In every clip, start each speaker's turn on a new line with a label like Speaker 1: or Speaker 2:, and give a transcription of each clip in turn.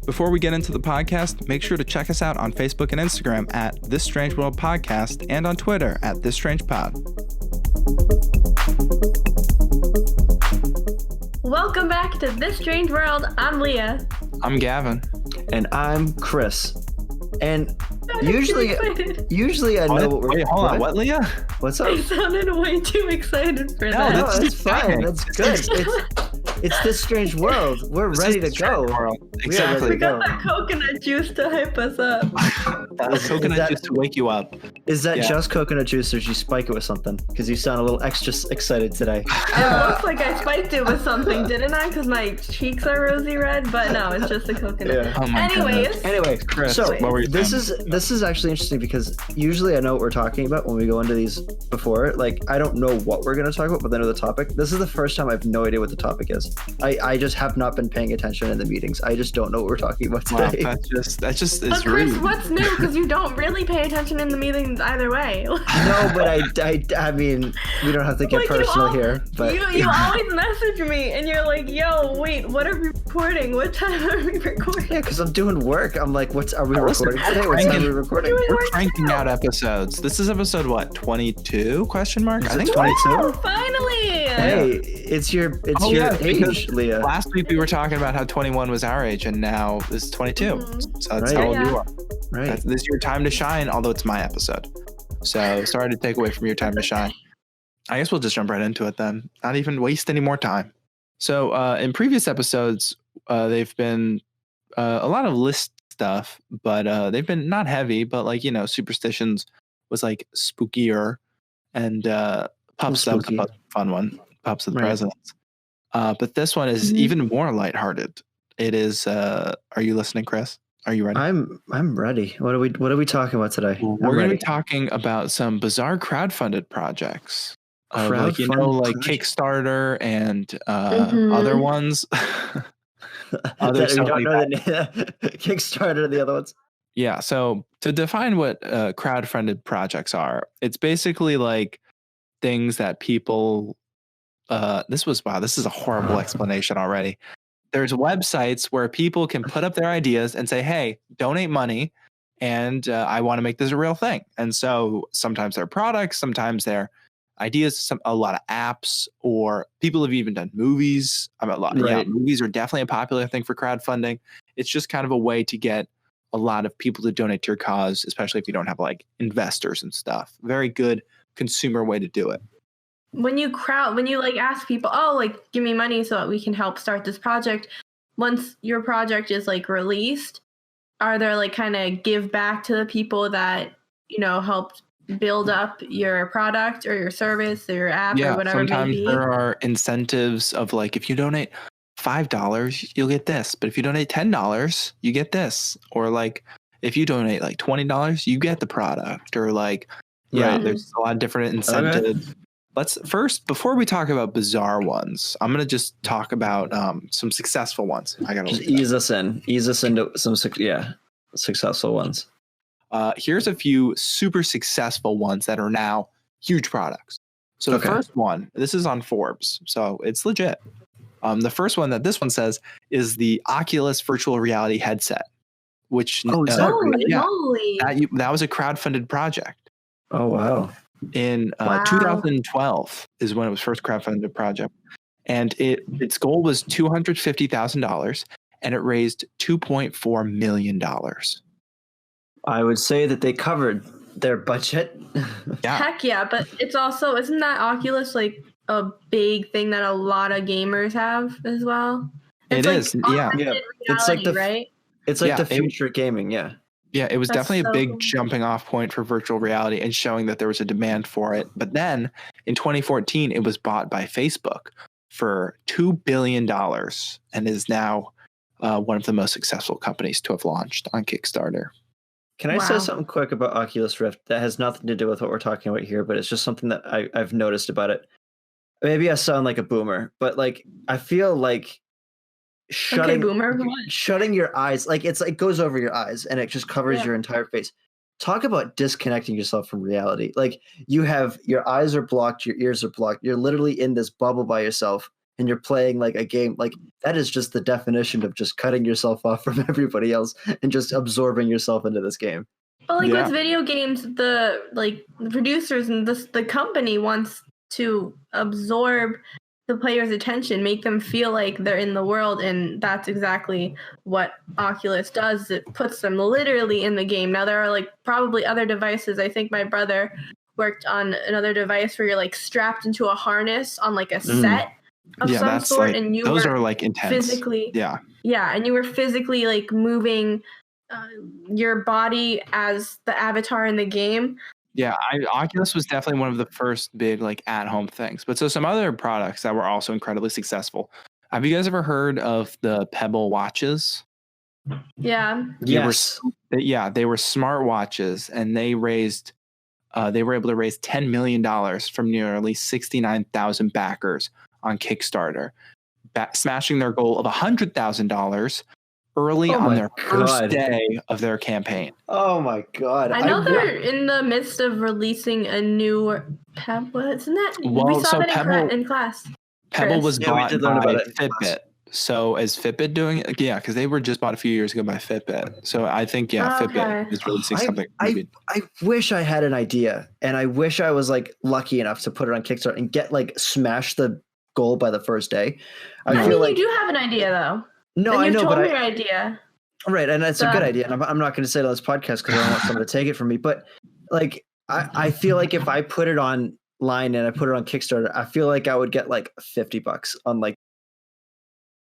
Speaker 1: Before we get into the podcast, make sure to check us out on Facebook and Instagram at This Strange World Podcast and on Twitter at This Strange Pod.
Speaker 2: Welcome back to This Strange World. I'm Leah.
Speaker 1: I'm Gavin.
Speaker 3: And I'm Chris. And usually I know what we're...
Speaker 1: Wait, hold on. What, Leah?
Speaker 3: What's up?
Speaker 2: I sounded way too excited for that.
Speaker 3: No, that's fine. That's good. It's This Strange World. We're ready to go.
Speaker 1: Exactly.
Speaker 2: We got that coconut juice to hype us up.
Speaker 1: That's coconut juice to wake you up.
Speaker 3: Is that just coconut juice, or did you spike it with something? Because you sound a little extra excited today.
Speaker 2: It looks like I spiked it with something, didn't I? Because my cheeks are rosy red, but no, it's just the coconut.
Speaker 3: Yeah.
Speaker 1: Oh my goodness.
Speaker 3: Anyway,
Speaker 1: Chris,
Speaker 3: so
Speaker 1: what were you
Speaker 3: this
Speaker 1: saying?
Speaker 3: is actually interesting because usually I know what we're talking about when we go into these before. Like, I don't know what we're going to talk about, but I know the topic. This is the first time I have no idea what the topic is. I just have not been paying attention in the meetings. I just don't know what we're talking about today.
Speaker 1: Wow, that just is
Speaker 2: But Chris,
Speaker 1: rude.
Speaker 2: what's new? Because you don't really pay attention in the meetings either way.
Speaker 3: No, but I mean, we don't have to get
Speaker 2: Like,
Speaker 3: personal here. But
Speaker 2: you always message me and you're like, yo, wait, what are we recording? What time are we recording?
Speaker 3: yeah, because I'm doing work. I'm like, are we
Speaker 1: Listen,
Speaker 3: recording today? What time are we recording?
Speaker 1: We're cranking out episodes. This is episode what? 22? Question mark?
Speaker 3: Is
Speaker 1: I
Speaker 3: it
Speaker 1: think
Speaker 3: 22?
Speaker 2: Oh, finally!
Speaker 3: Hey, it's your age, Leah.
Speaker 1: Last week we were talking about how 21 was our age, and now it's 22.
Speaker 2: Mhm.
Speaker 1: So that's
Speaker 3: Right.
Speaker 1: how old
Speaker 2: Yeah.
Speaker 1: you are.
Speaker 3: Right.
Speaker 1: This is your time to shine, although it's my episode. So sorry to take away from your time to shine. I guess we'll just jump right into it then. Not even waste any more time. So in previous episodes, they've been a lot of list stuff, but they've been not heavy, but like, superstitions was like spookier, and pups, that was a fun one. Pups of the
Speaker 3: Right.
Speaker 1: presidents. But this one is even more lighthearted. It is. Are you listening, Chris? Are you ready?
Speaker 3: I'm ready. What are we talking about today?
Speaker 1: We're going to be talking about some bizarre crowdfunded projects. Like Kickstarter and other ones. Other
Speaker 3: we don't
Speaker 1: like
Speaker 3: know the Kickstarter, the other ones.
Speaker 1: Yeah. So to define what crowdfunded projects are, it's basically like things that people. This is a horrible explanation already. There's websites where people can put up their ideas and say, hey, donate money, and I want to make this a real thing. And so sometimes they're products, sometimes they're ideas, a lot of apps, or people have even done movies. Movies are definitely a popular thing for crowdfunding. It's just kind of a way to get a lot of people to donate to your cause, especially if you don't have like investors and stuff. Very good consumer way to do it.
Speaker 2: When you like ask people, oh, like give me money so that we can help start this project. Once your project is like released, are there like kind of give back to the people that, helped build up your product or your service or your app or whatever it may
Speaker 1: sometimes
Speaker 2: be?
Speaker 1: there are incentives of like, if you donate $5, you'll get this, but if you donate $10, you get this, or like if you donate like $20, you get the product, or like there's a lot of different incentives. Okay. Let's first, before we talk about bizarre ones, I'm gonna just talk about some successful ones. I gotta
Speaker 3: just ease us into some successful ones.
Speaker 1: Here's a few super successful ones that are now huge products. So the first one, this is on Forbes, so it's legit. The first one that this one says is the Oculus virtual reality headset, which
Speaker 2: that was
Speaker 1: a crowdfunded project.
Speaker 3: Oh wow!
Speaker 1: In 2012 is when it was first crowdfunded project, and its goal was $250,000, and it raised $2.4 million.
Speaker 3: I would say that they covered their budget.
Speaker 1: Yeah.
Speaker 2: Heck yeah, but it's also, isn't that Oculus like a big thing that a lot of gamers have as well?
Speaker 1: It's yeah.
Speaker 3: It's like
Speaker 2: right?
Speaker 3: It's like the future gaming, yeah.
Speaker 1: Yeah, it was
Speaker 2: That's
Speaker 1: definitely a big
Speaker 2: cool.
Speaker 1: jumping off point for virtual reality and showing that there was a demand for it. But then in 2014, it was bought by Facebook for $2 billion and is now one of the most successful companies to have launched on Kickstarter.
Speaker 3: Can I say something quick about Oculus Rift that has nothing to do with what we're talking about here, but it's just something that I've noticed about it. Maybe I sound like a boomer, but like I feel like shutting
Speaker 2: Boomer. What?
Speaker 3: shutting your eyes, like it goes over your eyes and it just covers your entire face. Talk about disconnecting yourself from reality. Like you have your eyes are blocked, your ears are blocked. You're literally in this bubble by yourself and you're playing like a game. Like that is just the definition of just cutting yourself off from everybody else and just absorbing yourself into this game.
Speaker 2: But like with video games, the producers and the company wants to absorb the player's attention, make them feel like they're in the world, and that's exactly what Oculus does. It puts them literally in the game. Now there are like probably other devices. I think my brother worked on another device where you're like strapped into a harness on like a set of some sort,
Speaker 1: like,
Speaker 2: and you
Speaker 1: those
Speaker 2: were
Speaker 1: are like intense.
Speaker 2: Physically, and you were physically like moving your body as the avatar in the game.
Speaker 1: Yeah, Oculus was definitely one of the first big like at-home things. But so some other products that were also incredibly successful. Have you guys ever heard of the Pebble watches?
Speaker 2: Yeah.
Speaker 3: Yes.
Speaker 1: They were smart watches, and they were able to raise $10 million from nearly 69,000 backers on Kickstarter, smashing their goal of $100,000 early on their first day of their campaign.
Speaker 3: Oh my God.
Speaker 2: I know they're in the midst of releasing a new Pebble. Isn't that?
Speaker 1: Well,
Speaker 2: we saw that
Speaker 1: Pebble,
Speaker 2: in class.
Speaker 1: Pebble was bought by Fitbit.
Speaker 3: Class.
Speaker 1: So is Fitbit doing it? Yeah, because they were just bought a few years ago by Fitbit. So I think, Fitbit is releasing something.
Speaker 3: I wish I had an idea, and I wish I was like lucky enough to put it on Kickstarter and get like smash the goal by the first day.
Speaker 2: I feel like you do have an idea though.
Speaker 3: No, I know,
Speaker 2: told me your idea.
Speaker 3: Right, and that's a good idea. And I'm not going to say it on this podcast because I don't want someone to take it from me. But like, I feel like if I put it online and I put it on Kickstarter, I feel like I would get like $50 on like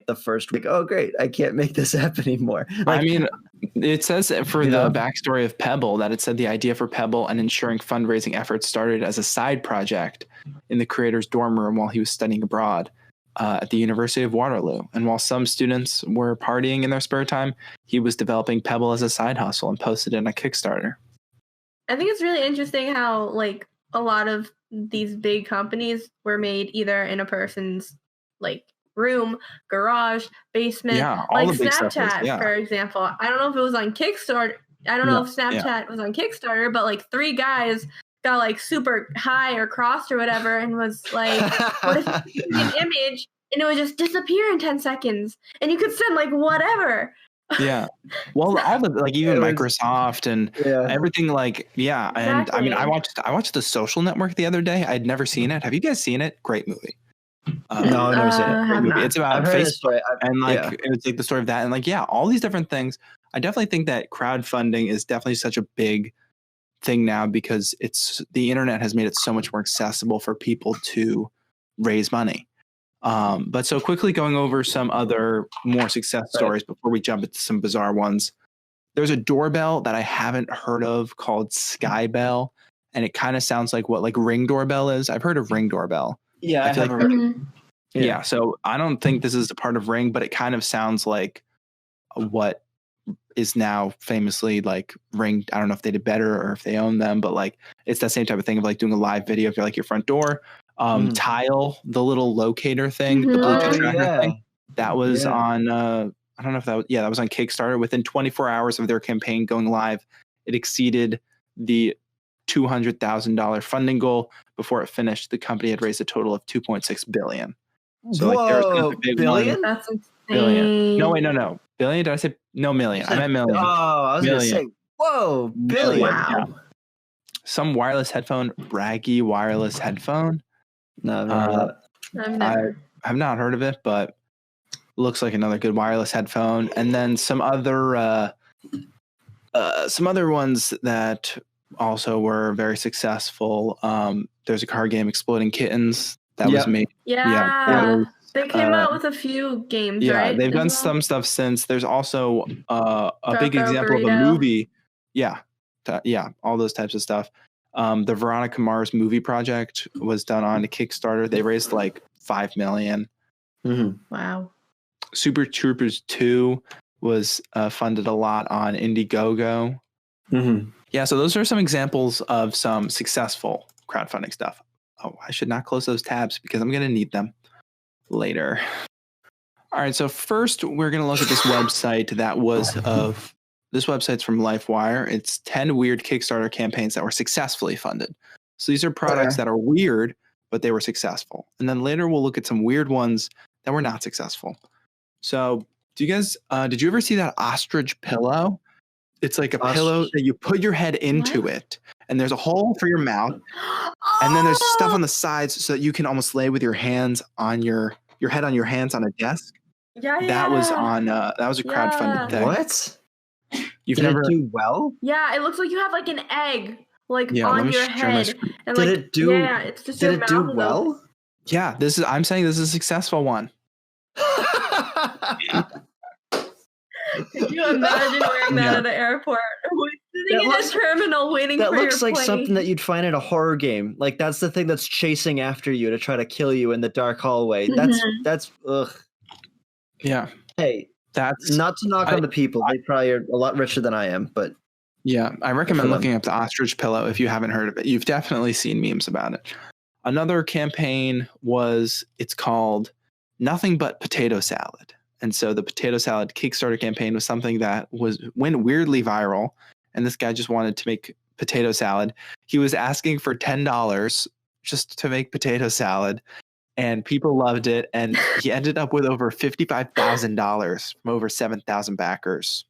Speaker 3: the first week. Oh, great! I can't make this happen anymore. Like,
Speaker 1: I mean, it says for the backstory of Pebble that it said the idea for Pebble and ensuring fundraising efforts started as a side project in the creator's dorm room while he was studying abroad at the University of Waterloo. And while some students were partying in their spare time, he was developing Pebble as a side hustle and posted it on a Kickstarter.
Speaker 2: I think it's really interesting how like a lot of these big companies were made either in a person's like room, garage, basement,
Speaker 1: all
Speaker 2: like
Speaker 1: the big
Speaker 2: Snapchat, for example. I don't know if it was on Kickstarter. I don't know if Snapchat was on Kickstarter, but like 3 guys got like super high or crossed or whatever and was like, what if you took an image and it would just disappear in 10 seconds and you could send like whatever.
Speaker 1: Yeah. Well, all the like even Microsoft and everything like, and I mean, I watched The Social Network the other day. I'd never seen it. Have you guys seen it? Great movie.
Speaker 3: No, I've never seen it.
Speaker 1: Great movie. It's about Facebook and like it's like the story of that and like all these different things. I definitely think that crowdfunding is definitely such a big thing now because the internet has made it so much more accessible for people to raise money. But so quickly going over some other more success stories before we jump into some bizarre ones. There's a doorbell that I haven't heard of called Skybell, and it kind of sounds like what like Ring Doorbell is. I've heard of Ring Doorbell.
Speaker 3: Yeah,
Speaker 1: I feel like so I don't think this is a part of Ring, but it kind of sounds like what is now famously like Ring. I don't know if they did better or if they own them, but like it's that same type of thing of like doing a live video if you're like your front door. Tile, the little locator thing, the Bluetooth tracker thing, that was on I don't know if that was on Kickstarter. Within 24 hours of their campaign going live, it exceeded the $200,000 funding goal. Before it finished, the company had raised a total of $2.6 billion. So like there's a big
Speaker 3: billion?
Speaker 2: That's insane.
Speaker 1: Billion. No, wait, no. Billion? Did I say no million? I meant million.
Speaker 3: Oh, I was going to say, whoa, billion.
Speaker 2: Wow.
Speaker 1: Yeah. Some wireless headphone, Braggy wireless headphone.
Speaker 3: No, I've never heard of
Speaker 2: I've
Speaker 1: I've not heard of it, but looks like another good wireless headphone. And then some other ones that also were very successful. There's a card game, Exploding Kittens, that was made.
Speaker 2: They came out with a few games, right?
Speaker 1: Yeah, they've done some stuff since. There's also a big example of a movie. All those types of stuff. The Veronica Mars movie project was done on a Kickstarter. They raised like $5 million.
Speaker 3: Mm-hmm.
Speaker 2: Wow.
Speaker 1: Super Troopers 2 was funded a lot on Indiegogo.
Speaker 3: Mm-hmm.
Speaker 1: Yeah, so those are some examples of some successful crowdfunding stuff. Oh, I should not close those tabs because I'm going to need them later. All right. So first, we're going to look at this website this website's from LifeWire. It's 10 weird Kickstarter campaigns that were successfully funded. So these are products that are weird, but they were successful. And then later we'll look at some weird ones that were not successful. So do you guys, did you ever see that ostrich pillow? It's like a pillow that you put your head into it, and there's a hole for your mouth. And then there's stuff on the sides so that you can almost lay with your hands on your head on your hands on a desk.
Speaker 2: Yeah.
Speaker 1: That was a crowdfunded thing.
Speaker 3: What?
Speaker 1: You've
Speaker 3: Did
Speaker 1: never
Speaker 3: it do well?
Speaker 2: Yeah, it looks like you have like an egg on your
Speaker 1: share my
Speaker 2: head.
Speaker 1: screen.
Speaker 2: And
Speaker 3: Did
Speaker 2: like,
Speaker 3: it do?
Speaker 2: Yeah, it's just
Speaker 3: Did
Speaker 2: your
Speaker 3: it do
Speaker 2: mouth
Speaker 3: well?
Speaker 1: Yeah, I'm saying this is a successful one.
Speaker 2: Could you imagine wearing that at the airport? Sitting in a terminal waiting for your plane.
Speaker 3: That looks like something that you'd find in a horror game. Like that's the thing that's chasing after you to try to kill you in the dark hallway. That's ugh.
Speaker 1: Yeah.
Speaker 3: Hey,
Speaker 1: that's
Speaker 3: not to knock on the people. They probably are a lot richer than I am, but
Speaker 1: yeah, I recommend looking up the ostrich pillow if you haven't heard of it. You've definitely seen memes about it. Another campaign it's called Nothing But Potato Salad. And so the potato salad Kickstarter campaign was something that went weirdly viral. And this guy just wanted to make potato salad. He was asking for $10 just to make potato salad. And people loved it. And he ended up with over $55,000 from over 7,000 backers.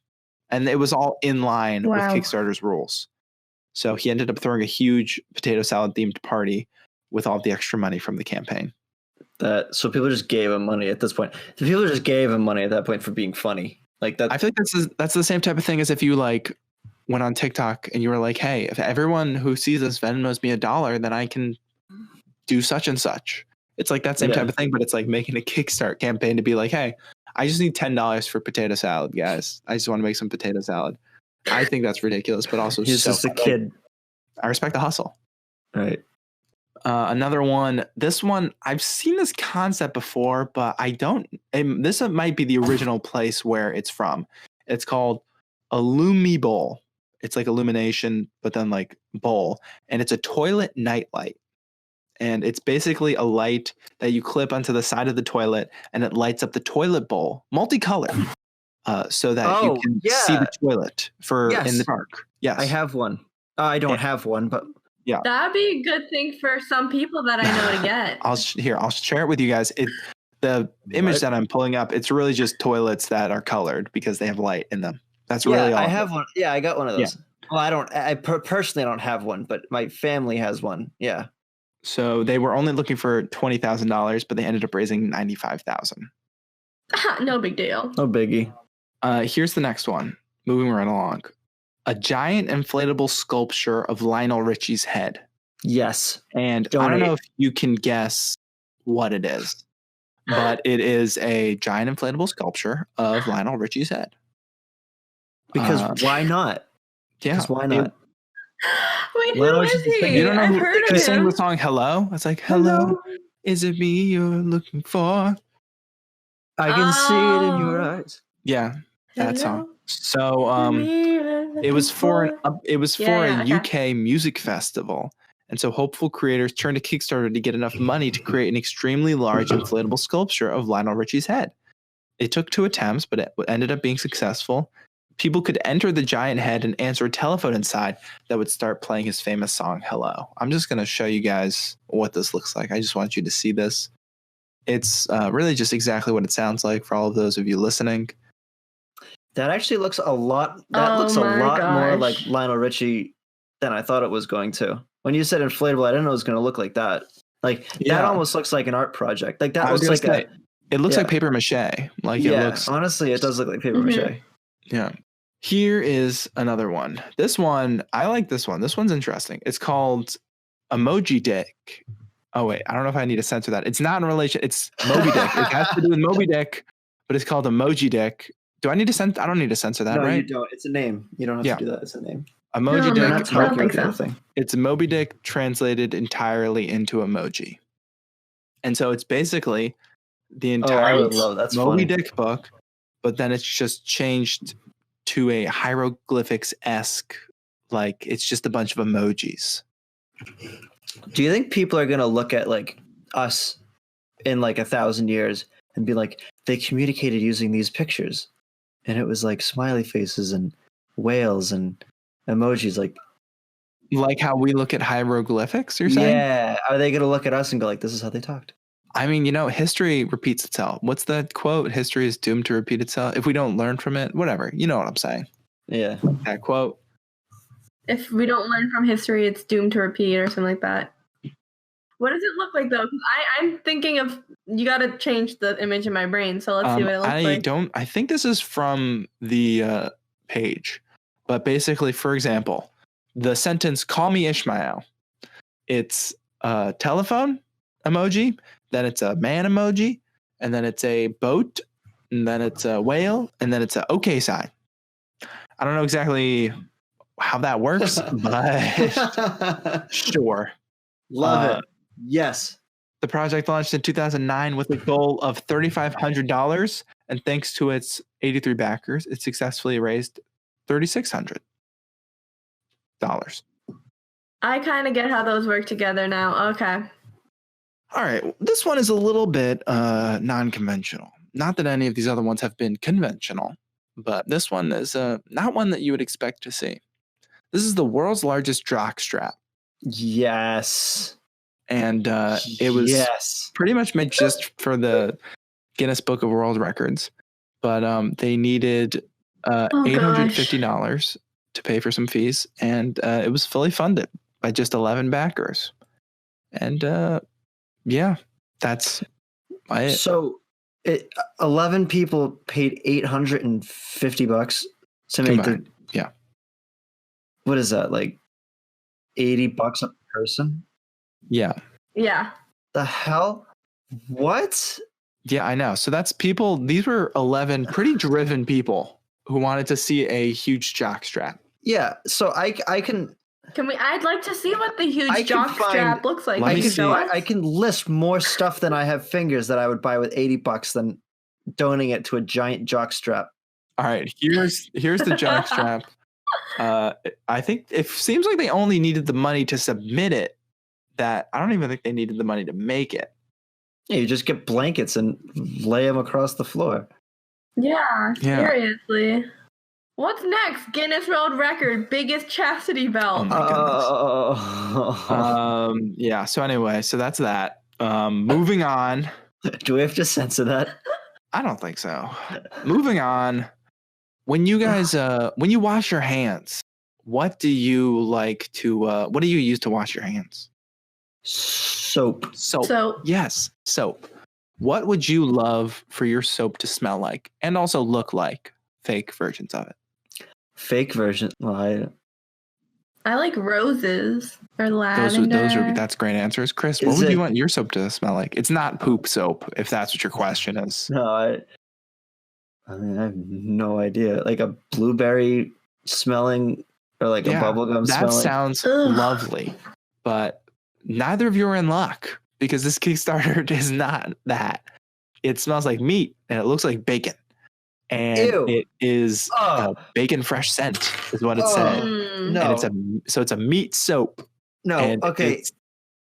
Speaker 1: And it was all in line with Kickstarter's rules. So he ended up throwing a huge potato salad themed party with all the extra money from the campaign.
Speaker 3: So people just gave him money at this point. The people just gave him money at that point for being funny. Like that.
Speaker 1: I feel like that's the same type of thing as if you like went on TikTok and you were like, hey, if everyone who sees this Venmos me $1, then I can do such and such. It's like that same type of thing, but it's like making a Kickstart campaign to be like, hey, I just need $10 for potato salad, guys. I just want to make some potato salad. I think that's ridiculous, but also
Speaker 3: he's just a kid.
Speaker 1: I respect the hustle.
Speaker 3: Right.
Speaker 1: Another one. This one, I've seen this concept before, but I don't. This might be the original place where it's from. It's called Illumibol. It's like illumination, but then like bowl, and it's a toilet nightlight. And it's basically a light that you clip onto the side of the toilet, and it lights up the toilet bowl, multicolored, so that you can see the toilet in the dark. Yes,
Speaker 3: I have one. I don't have one, but.
Speaker 1: Yeah,
Speaker 2: that'd be a good thing for some people that I know to get.
Speaker 1: I'll share it with you guys. The image that I'm pulling up, it's really just toilets that are colored because they have light in them. That's really all.
Speaker 3: I have one. Yeah, I got one of those. Yeah. Well, I personally don't have one, but my family has one. Yeah.
Speaker 1: So they were only looking for $20,000, but they ended up raising $95,000.
Speaker 2: No big deal.
Speaker 3: No biggie.
Speaker 1: Here's the next one. Moving right along. A giant inflatable sculpture of Lionel Richie's head.
Speaker 3: Yes.
Speaker 1: And I don't know if you can guess what it is, but it is a giant inflatable sculpture of Lionel Richie's head.
Speaker 3: Because why not?
Speaker 1: Yeah.
Speaker 3: Why not?
Speaker 2: Wait, who is he?
Speaker 1: You don't know
Speaker 2: who
Speaker 1: sang the song Hello? It's like, hello, is it me you're looking for?
Speaker 3: I can see it in your eyes.
Speaker 1: Yeah, that song. So it was for a UK music festival. And so hopeful creators turned to Kickstarter to get enough money to create an extremely large inflatable sculpture of Lionel Richie's head. It took 2 attempts, but it ended up being successful. People could enter the giant head and answer a telephone inside that would start playing his famous song, Hello. I'm just going to show you guys what this looks like. I just want you to see this. It's really just exactly what it sounds like for all of those of you listening.
Speaker 3: That actually looks a lot. That looks a lot more like Lionel Richie than I thought it was going to. When you said inflatable, I didn't know it was going to look like that. Like that almost looks like an art project. Like that looks like
Speaker 1: it looks like paper mache. Like it looks.
Speaker 3: Honestly, it does look like paper mache.
Speaker 1: Yeah. Here is another one. This one, I like this one. This one's interesting. It's called Emoji Dick. Oh wait, I don't know if I need to censor that. It's not in relation. It's Moby Dick. It has to do with Moby Dick, but it's called Emoji Dick. Do I need to censor? I don't need to censor that,
Speaker 3: no,
Speaker 1: right?
Speaker 3: You don't. It's a name. You don't have to do that. It's a name.
Speaker 1: Emoji Dick.
Speaker 3: That's hard to do thing.
Speaker 1: It's Moby Dick translated entirely into emoji, and so it's basically the entire Moby Dick book, but then it's just changed to a hieroglyphics-esque, like it's just a bunch of emojis.
Speaker 3: Do you think people are going to look at like us in like 1,000 years and be like, they communicated using these pictures, and it was like smiley faces and whales and emojis.
Speaker 1: Like how we look at hieroglyphics, you're saying?
Speaker 3: Yeah, are they going to look at us and go like, "This is how they talked"?
Speaker 1: I mean, history repeats itself. What's that quote? History is doomed to repeat itself if we don't learn from it. Whatever. You know what I'm saying?
Speaker 3: Yeah.
Speaker 1: That quote.
Speaker 2: If we don't learn from history, it's doomed to repeat or something like that. What does it look like though? 'Cause I'm thinking of, you got to change the image in my brain. So let's see what it looks like.
Speaker 1: I think this is from the page, but basically, for example, the sentence "Call me Ishmael." It's a telephone emoji, then it's a man emoji, and then it's a boat, and then it's a whale, and then it's a okay sign. I don't know exactly how that works, but sure.
Speaker 3: Love it. Yes.
Speaker 1: The project launched in 2009 with a goal of $3,500, and thanks to its 83 backers, it successfully raised $3,600.
Speaker 2: I kind of get how those work together now. Okay.
Speaker 1: All right, this one is a little bit non-conventional. Not that any of these other ones have been conventional, but this one is not one that you would expect to see. This is the world's largest jock strap.
Speaker 3: Yes.
Speaker 1: And it was pretty much made just for the Guinness Book of World Records. But they needed $850 to pay for some fees. And it was fully funded by just 11 backers. And yeah, that's it.
Speaker 3: So 11 people paid $850 to make the.
Speaker 1: Yeah.
Speaker 3: What is that? Like $80 a person?
Speaker 1: Yeah.
Speaker 2: Yeah.
Speaker 3: The hell? What?
Speaker 1: Yeah, I know. So that's people. These were 11 pretty driven people who wanted to see a huge jock strap.
Speaker 3: Yeah. So I can.
Speaker 2: I'd like to see what the huge jock strap looks like.
Speaker 3: I can list more stuff than I have fingers that I would buy with $80 than donating it to a giant jock strap.
Speaker 1: All right. Here's the jock strap. I think it seems like they only needed the money to submit it. That I don't even think they needed the money to make it.
Speaker 3: Yeah, you just get blankets and lay them across the floor.
Speaker 2: Yeah, seriously. What's next? Guinness World Record, biggest chastity belt.
Speaker 1: Oh my goodness. Yeah. So anyway, so that's that. Moving on.
Speaker 3: Do we have to censor that?
Speaker 1: I don't think so. Moving on. When you guys, when you wash your hands, what do you like to? What do you use to wash your hands?
Speaker 3: Soap.
Speaker 1: Yes, soap. What would you love for your soap to smell like and also look like? Fake versions of it.
Speaker 3: Fake version. Well,
Speaker 2: I like roses or lavender.
Speaker 1: That's great answers. Chris, what would you want your soap to smell like? It's not poop soap, if that's what your question is.
Speaker 3: No, I mean, I have no idea. Like a blueberry smelling or like a bubblegum smelling.
Speaker 1: That sounds lovely, but neither of you are in luck because this Kickstarter is not that. It smells like meat and it looks like bacon. And it is a bacon fresh scent is what it said.
Speaker 3: No.
Speaker 1: And it's a meat soap.
Speaker 3: No,
Speaker 1: and
Speaker 3: okay.
Speaker 1: It's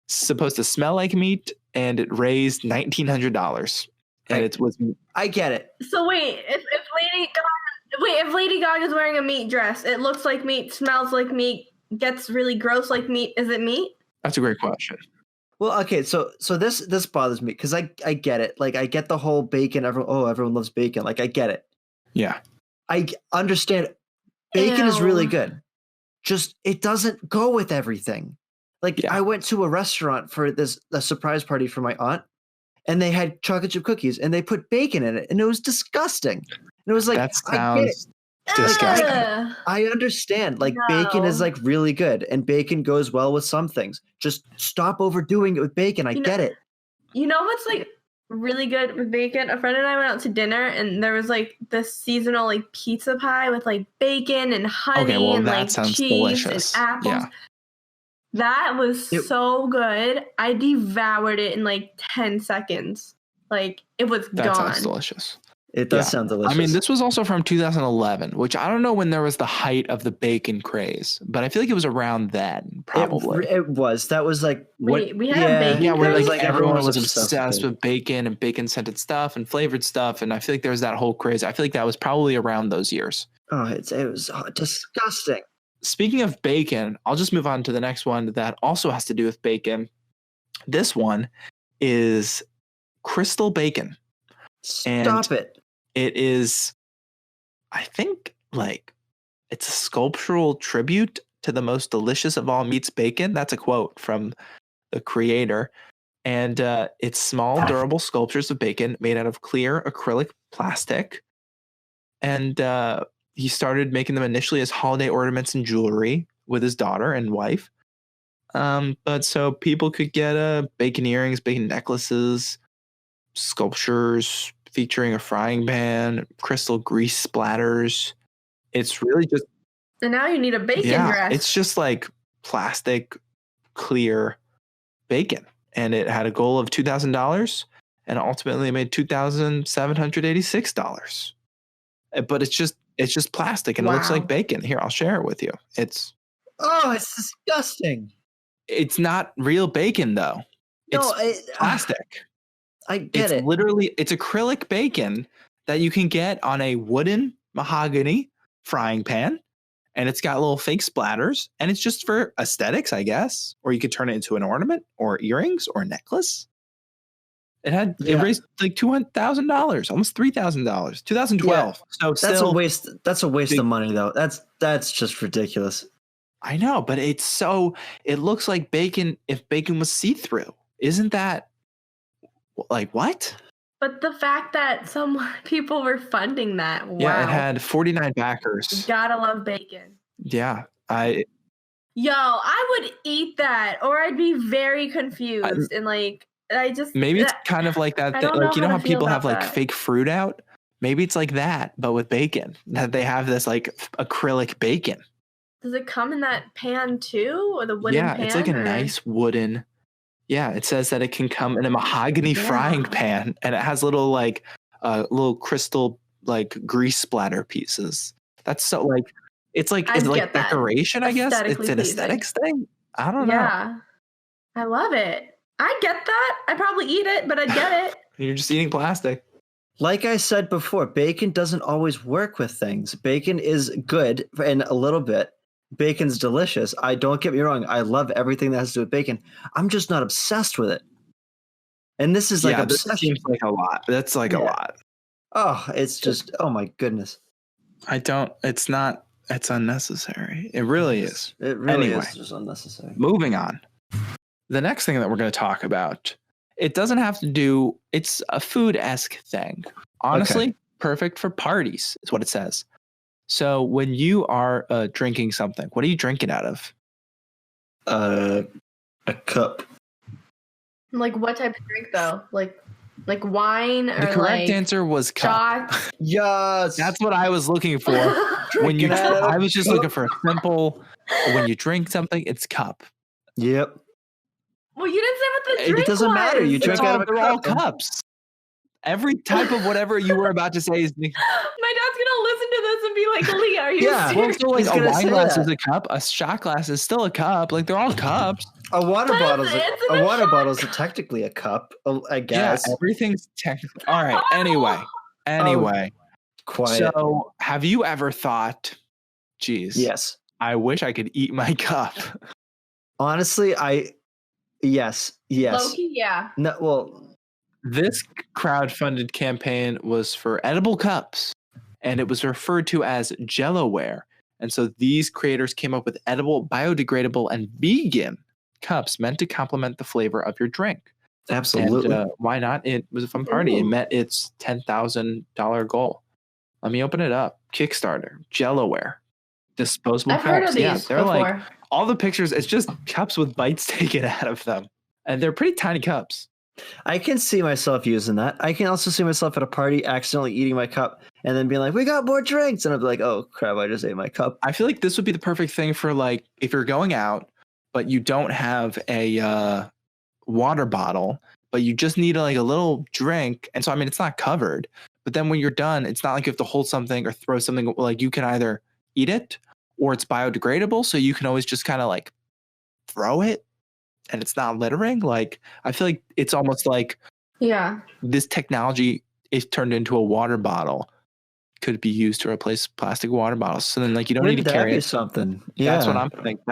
Speaker 1: supposed to smell like meat and it raised $1,900. And it was.
Speaker 3: I get it.
Speaker 2: So wait, if Lady Gaga's wearing a meat dress, it looks like meat, smells like meat, gets really gross like meat. Is it meat?
Speaker 1: That's a great question.
Speaker 3: Well, okay, so this bothers me because I get it. Like I get the whole bacon. Everyone loves bacon. Like I get it.
Speaker 1: Yeah,
Speaker 3: I understand. Bacon is really good. Just it doesn't go with everything. Like I went to a restaurant for a surprise party for my aunt, and they had chocolate chip cookies, and they put bacon in it, and it was disgusting. And it was like
Speaker 1: that sounds disgusting.
Speaker 3: I understand. Like bacon is like really good, and bacon goes well with some things. Just stop overdoing it with bacon. I get it.
Speaker 2: You know what's like really good with bacon? A friend and I went out to dinner, and there was like this seasonal like pizza pie with like bacon and honey and like cheese delicious. And apples. Yeah. That was so good. I devoured it in like 10 seconds. Like it was gone.
Speaker 1: That sounds delicious.
Speaker 3: It does sound delicious.
Speaker 1: I mean, this was also from 2011, which I don't know when there was the height of the bacon craze, but I feel like it was around then, probably.
Speaker 3: It was. That was like
Speaker 2: Wait, we had a bacon
Speaker 1: Yeah, where
Speaker 2: craze?
Speaker 1: like everyone was
Speaker 3: obsessed
Speaker 1: obsessed with bacon and bacon scented stuff and flavored stuff, and I feel like there was that whole craze. I feel like that was probably around those years.
Speaker 3: Oh, it was disgusting.
Speaker 1: Speaking of bacon, I'll just move on to the next one that also has to do with bacon. This one is Crystal Bacon.
Speaker 3: Stop it.
Speaker 1: It is, I think, like, it's a sculptural tribute to the most delicious of all meats, bacon. That's a quote from the creator. And it's small, durable sculptures of bacon made out of clear acrylic plastic. And he started making them initially as holiday ornaments and jewelry with his daughter and wife. But so people could get bacon earrings, bacon necklaces, sculptures featuring a frying pan, crystal grease splatters. It's really just...
Speaker 2: And now you need a bacon dress.
Speaker 1: It's just like plastic, clear bacon. And it had a goal of $2,000 and ultimately made $2,786. But it's just plastic and it looks like bacon. Here, I'll share it with you. It's
Speaker 3: disgusting.
Speaker 1: It's not real bacon though. It's plastic.
Speaker 3: I get it.
Speaker 1: It's acrylic bacon that you can get on a wooden mahogany frying pan. And it's got little fake splatters. And it's just for aesthetics, I guess. Or you could turn it into an ornament or earrings or a necklace. It raised like $200,000, almost $3,000, 2012. So
Speaker 3: that's a waste. That's a waste of money, though. That's just ridiculous.
Speaker 1: I know, but it looks like bacon if bacon was see-through. Isn't that like what?
Speaker 2: But the fact that some people were funding that, wow.
Speaker 1: Yeah, it had 49 backers.
Speaker 2: You gotta love bacon.
Speaker 1: Yeah,
Speaker 2: I would eat that, or I'd be very confused and like.
Speaker 1: Maybe it's kind of like that thing. Like, you know how people have like fake fruit out? Maybe it's like that, but with bacon. That they have this like acrylic bacon.
Speaker 2: Does it come in that pan too? Or the wooden pan?
Speaker 1: Yeah, it's like a nice wooden. Yeah, it says that it can come in a mahogany frying pan and it has little like little crystal like grease splatter pieces. That's so like it's like decoration, I guess. It's an aesthetics thing. I don't know.
Speaker 2: Yeah. I love it. I get that. I'd probably eat it, but I'd get it.
Speaker 1: You're just eating plastic.
Speaker 3: Like I said before, bacon doesn't always work with things. Bacon is good in a little bit. Bacon's delicious. Don't get me wrong. I love everything that has to do with bacon. I'm just not obsessed with it. And this is like
Speaker 1: this seems like a lot. That's like a lot.
Speaker 3: Oh, it's just, oh my goodness.
Speaker 1: It's unnecessary. It really is.
Speaker 3: It really is just unnecessary.
Speaker 1: Moving on. The next thing that we're going to talk about, it's a food-esque thing. Honestly, perfect for parties is what it says. So when you are drinking something, what are you drinking out of?
Speaker 3: A cup.
Speaker 2: Like what type of drink though? Like wine or
Speaker 1: the correct answer was cup.
Speaker 3: Yes.
Speaker 1: That's what I was looking for. I was just looking for a simple, when you drink something, it's cup.
Speaker 3: Yep.
Speaker 2: Well, you didn't say what the drink was.
Speaker 3: It doesn't matter. You drink out of a cup.
Speaker 1: They're all cups. Every type of whatever you were about to say is.
Speaker 2: My dad's gonna listen to this and be like, "Leah, are you serious?"
Speaker 1: Well, so like a wine glass is a cup. A shot glass is still a cup. Like they're all cups.
Speaker 3: A water bottle is technically a cup, I guess.
Speaker 1: Yeah, everything's technically. All right. Anyway.
Speaker 3: Quiet.
Speaker 1: So, have you ever thought, "Geez,
Speaker 3: yes,
Speaker 1: I wish I could eat my cup"?
Speaker 3: Honestly, yes.
Speaker 2: Loki, yeah.
Speaker 3: No, well.
Speaker 1: This crowdfunded campaign was for edible cups, and it was referred to as Jellowware. And so these creators came up with edible, biodegradable, and vegan cups meant to complement the flavor of your drink.
Speaker 3: Absolutely.
Speaker 1: And why not? It was a fun party. It met its $10,000 goal. Let me open it up. Kickstarter, Jellowware, disposable
Speaker 2: I've
Speaker 1: cups.
Speaker 2: Heard of these
Speaker 1: they're
Speaker 2: before.
Speaker 1: like all the pictures. It's just cups with bites taken out of them, and they're pretty tiny cups.
Speaker 3: I can see myself using that. I can also see myself at a party accidentally eating my cup and then being like, "We got more drinks," and I'd be like, "Oh crap, I just ate my cup."
Speaker 1: I feel like this would be the perfect thing for like if you're going out, but you don't have a water bottle, but you just need like a little drink. And so I mean, it's not covered, But then when you're done, it's not like you have to hold something or throw something. Like you can either eat it or it's biodegradable. So you can always just kind of like throw it and it's not littering. Like I feel like it's almost like this technology is turned into a water bottle. Could be used to replace plastic water bottles. So then like you don't need to carry it.
Speaker 3: Something.
Speaker 1: That's what I'm thinking.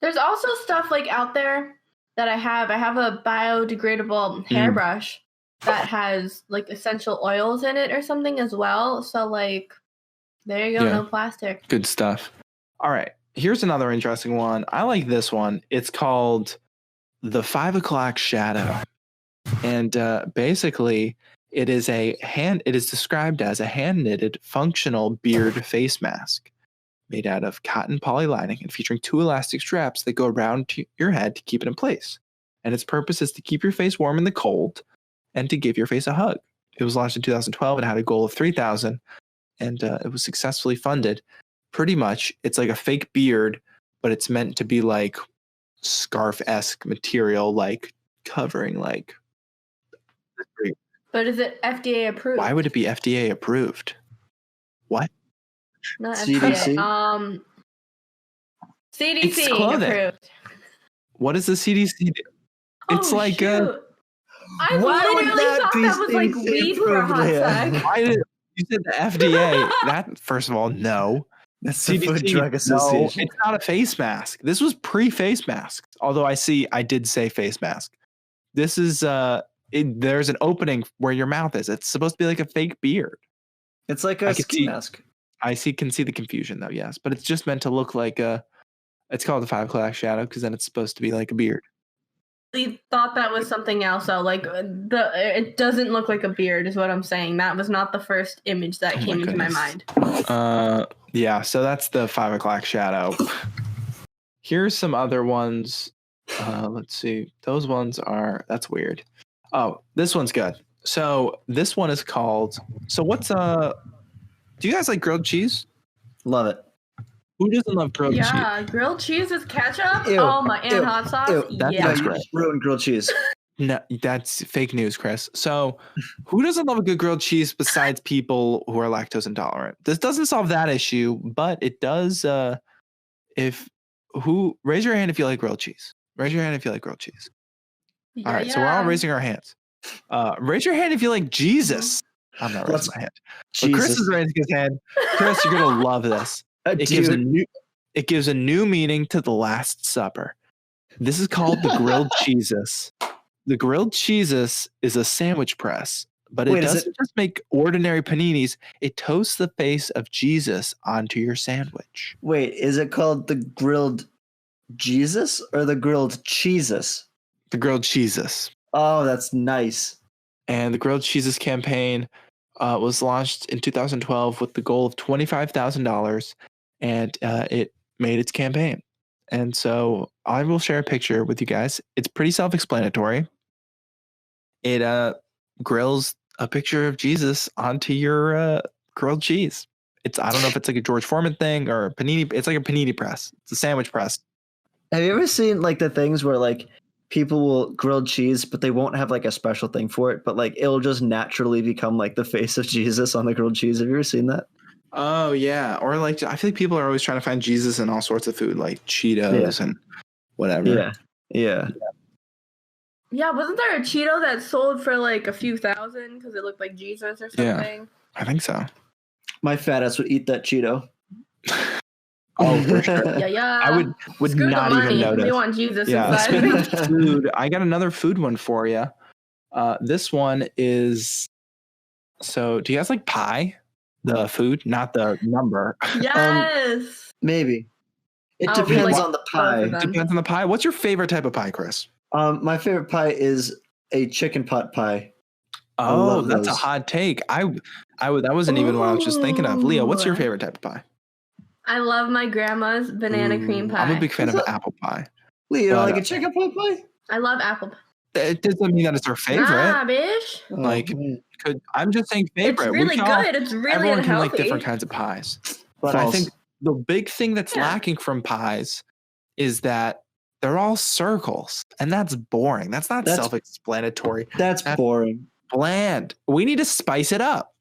Speaker 2: There's also stuff like out there that I have. I have a biodegradable hairbrush that has like essential oils in it or something as well. So like, there you go, no plastic.
Speaker 1: Good stuff. All right, here's another interesting one. I like this one. It's called the 5 o'clock shadow, and basically, it is described as a hand knitted functional beard face mask made out of cotton poly lining and featuring 2 elastic straps that go around your head to keep it in place. And its purpose is to keep your face warm in the cold and to give your face a hug. It was launched in 2012 and had a goal of 3,000, and it was successfully funded. Pretty much, it's like a fake beard, but it's meant to be like scarf-esque material, like covering like.
Speaker 2: But is it FDA approved?
Speaker 1: Why would it be FDA approved? What?
Speaker 2: Not
Speaker 3: CDC?
Speaker 2: FDA. CDC approved.
Speaker 1: What does the CDC do? It's like
Speaker 2: shoot. I literally thought that was like weed for a hot sec.
Speaker 1: Why did you said the FDA? That first of all, no.
Speaker 3: That's the Food Drug Association.
Speaker 1: No, it's not a face mask. This was pre-face mask. Although I did say face mask. This is there's an opening where your mouth is. It's supposed to be like a fake beard.
Speaker 3: It's like a ski mask.
Speaker 1: Can see the confusion though, yes. But it's just meant to look like it's called the 5 o'clock shadow because then it's supposed to be like a beard.
Speaker 2: We thought that was something else though. Like it doesn't look like a beard is what I'm saying. That was not the first image that came into my mind.
Speaker 1: Yeah, so that's the 5 o'clock shadow. Here's some other ones. Let's see. Those ones that's weird. Oh, this one's good. So this one is called. So what's do you guys like grilled cheese?
Speaker 3: Love it.
Speaker 1: Who doesn't love grilled cheese?
Speaker 2: Yeah, grilled cheese is ketchup.
Speaker 3: Ew,
Speaker 2: oh my, and hot sauce.
Speaker 1: That's great.
Speaker 3: Ruined grilled cheese.
Speaker 1: No, that's fake news, Chris. So, who doesn't love a good grilled cheese besides people who are lactose intolerant? This doesn't solve that issue, but it does. Raise your hand if you like grilled cheese. Raise your hand if you like grilled cheese. All right, so we're all raising our hands. Raise your hand if you like Jesus. I'm not raising my hand. But Chris is raising his hand. Chris, you're gonna love this. It gives a new meaning to the Last Supper. This is called the grilled cheeses. The grilled cheeses is a sandwich press, but it doesn't just make ordinary paninis. It toasts the face of Jesus onto your sandwich.
Speaker 3: Wait, is it called the grilled Jesus or the grilled cheeses?
Speaker 1: The grilled cheeses.
Speaker 3: Oh, that's nice.
Speaker 1: And the grilled cheeses campaign was launched in 2012 with the goal of $25,000, and it made its campaign. And so I will share a picture with you guys. It's pretty self-explanatory. It grills a picture of Jesus onto your grilled cheese. I don't know if it's like a George Foreman thing or a panini. It's like a panini press. It's a sandwich press.
Speaker 3: Have you ever seen like the things where like people will grill cheese, but they won't have like a special thing for it, but like it'll just naturally become like the face of Jesus on the grilled cheese? Have you ever seen that?
Speaker 1: Oh yeah, or like I feel like people are always trying to find Jesus in all sorts of food, like Cheetos and whatever.
Speaker 3: Yeah.
Speaker 2: Yeah, wasn't there a Cheeto that sold for like a few thousand because it looked like Jesus or something?
Speaker 1: Yeah, I think so.
Speaker 3: My fat ass would eat that Cheeto.
Speaker 1: Oh, for sure.
Speaker 2: Yeah.
Speaker 1: I would
Speaker 2: Screw
Speaker 1: not
Speaker 2: the money.
Speaker 1: even notice.
Speaker 2: We want Jesus
Speaker 1: Speaking
Speaker 2: inside.
Speaker 1: of food, I got another food one for you. This one is. So, do you guys like pie? The food, not the number.
Speaker 2: Yes.
Speaker 3: Maybe. It depends on the pie.
Speaker 1: Depends on the pie. What's your favorite type of pie, Chris?
Speaker 3: My favorite pie is a chicken pot pie.
Speaker 1: Oh, that's a hot take. That wasn't even what I was just thinking of. Leah, what's your favorite type of pie?
Speaker 2: I love my grandma's banana cream pie.
Speaker 1: I'm a big fan of apple pie.
Speaker 3: Leah, you don't like a chicken pot pie?
Speaker 2: I love apple pie.
Speaker 1: It doesn't mean that it's our favorite.
Speaker 2: Nah, bitch.
Speaker 1: Like, I'm just saying favorite.
Speaker 2: It's really good. It's really
Speaker 1: everyone
Speaker 2: unhealthy.
Speaker 1: can like different kinds of pies. But I think the big thing that's lacking from pies is that they're all circles, and that's boring. That's self-explanatory.
Speaker 3: That's boring.
Speaker 1: Bland. We need to spice it up.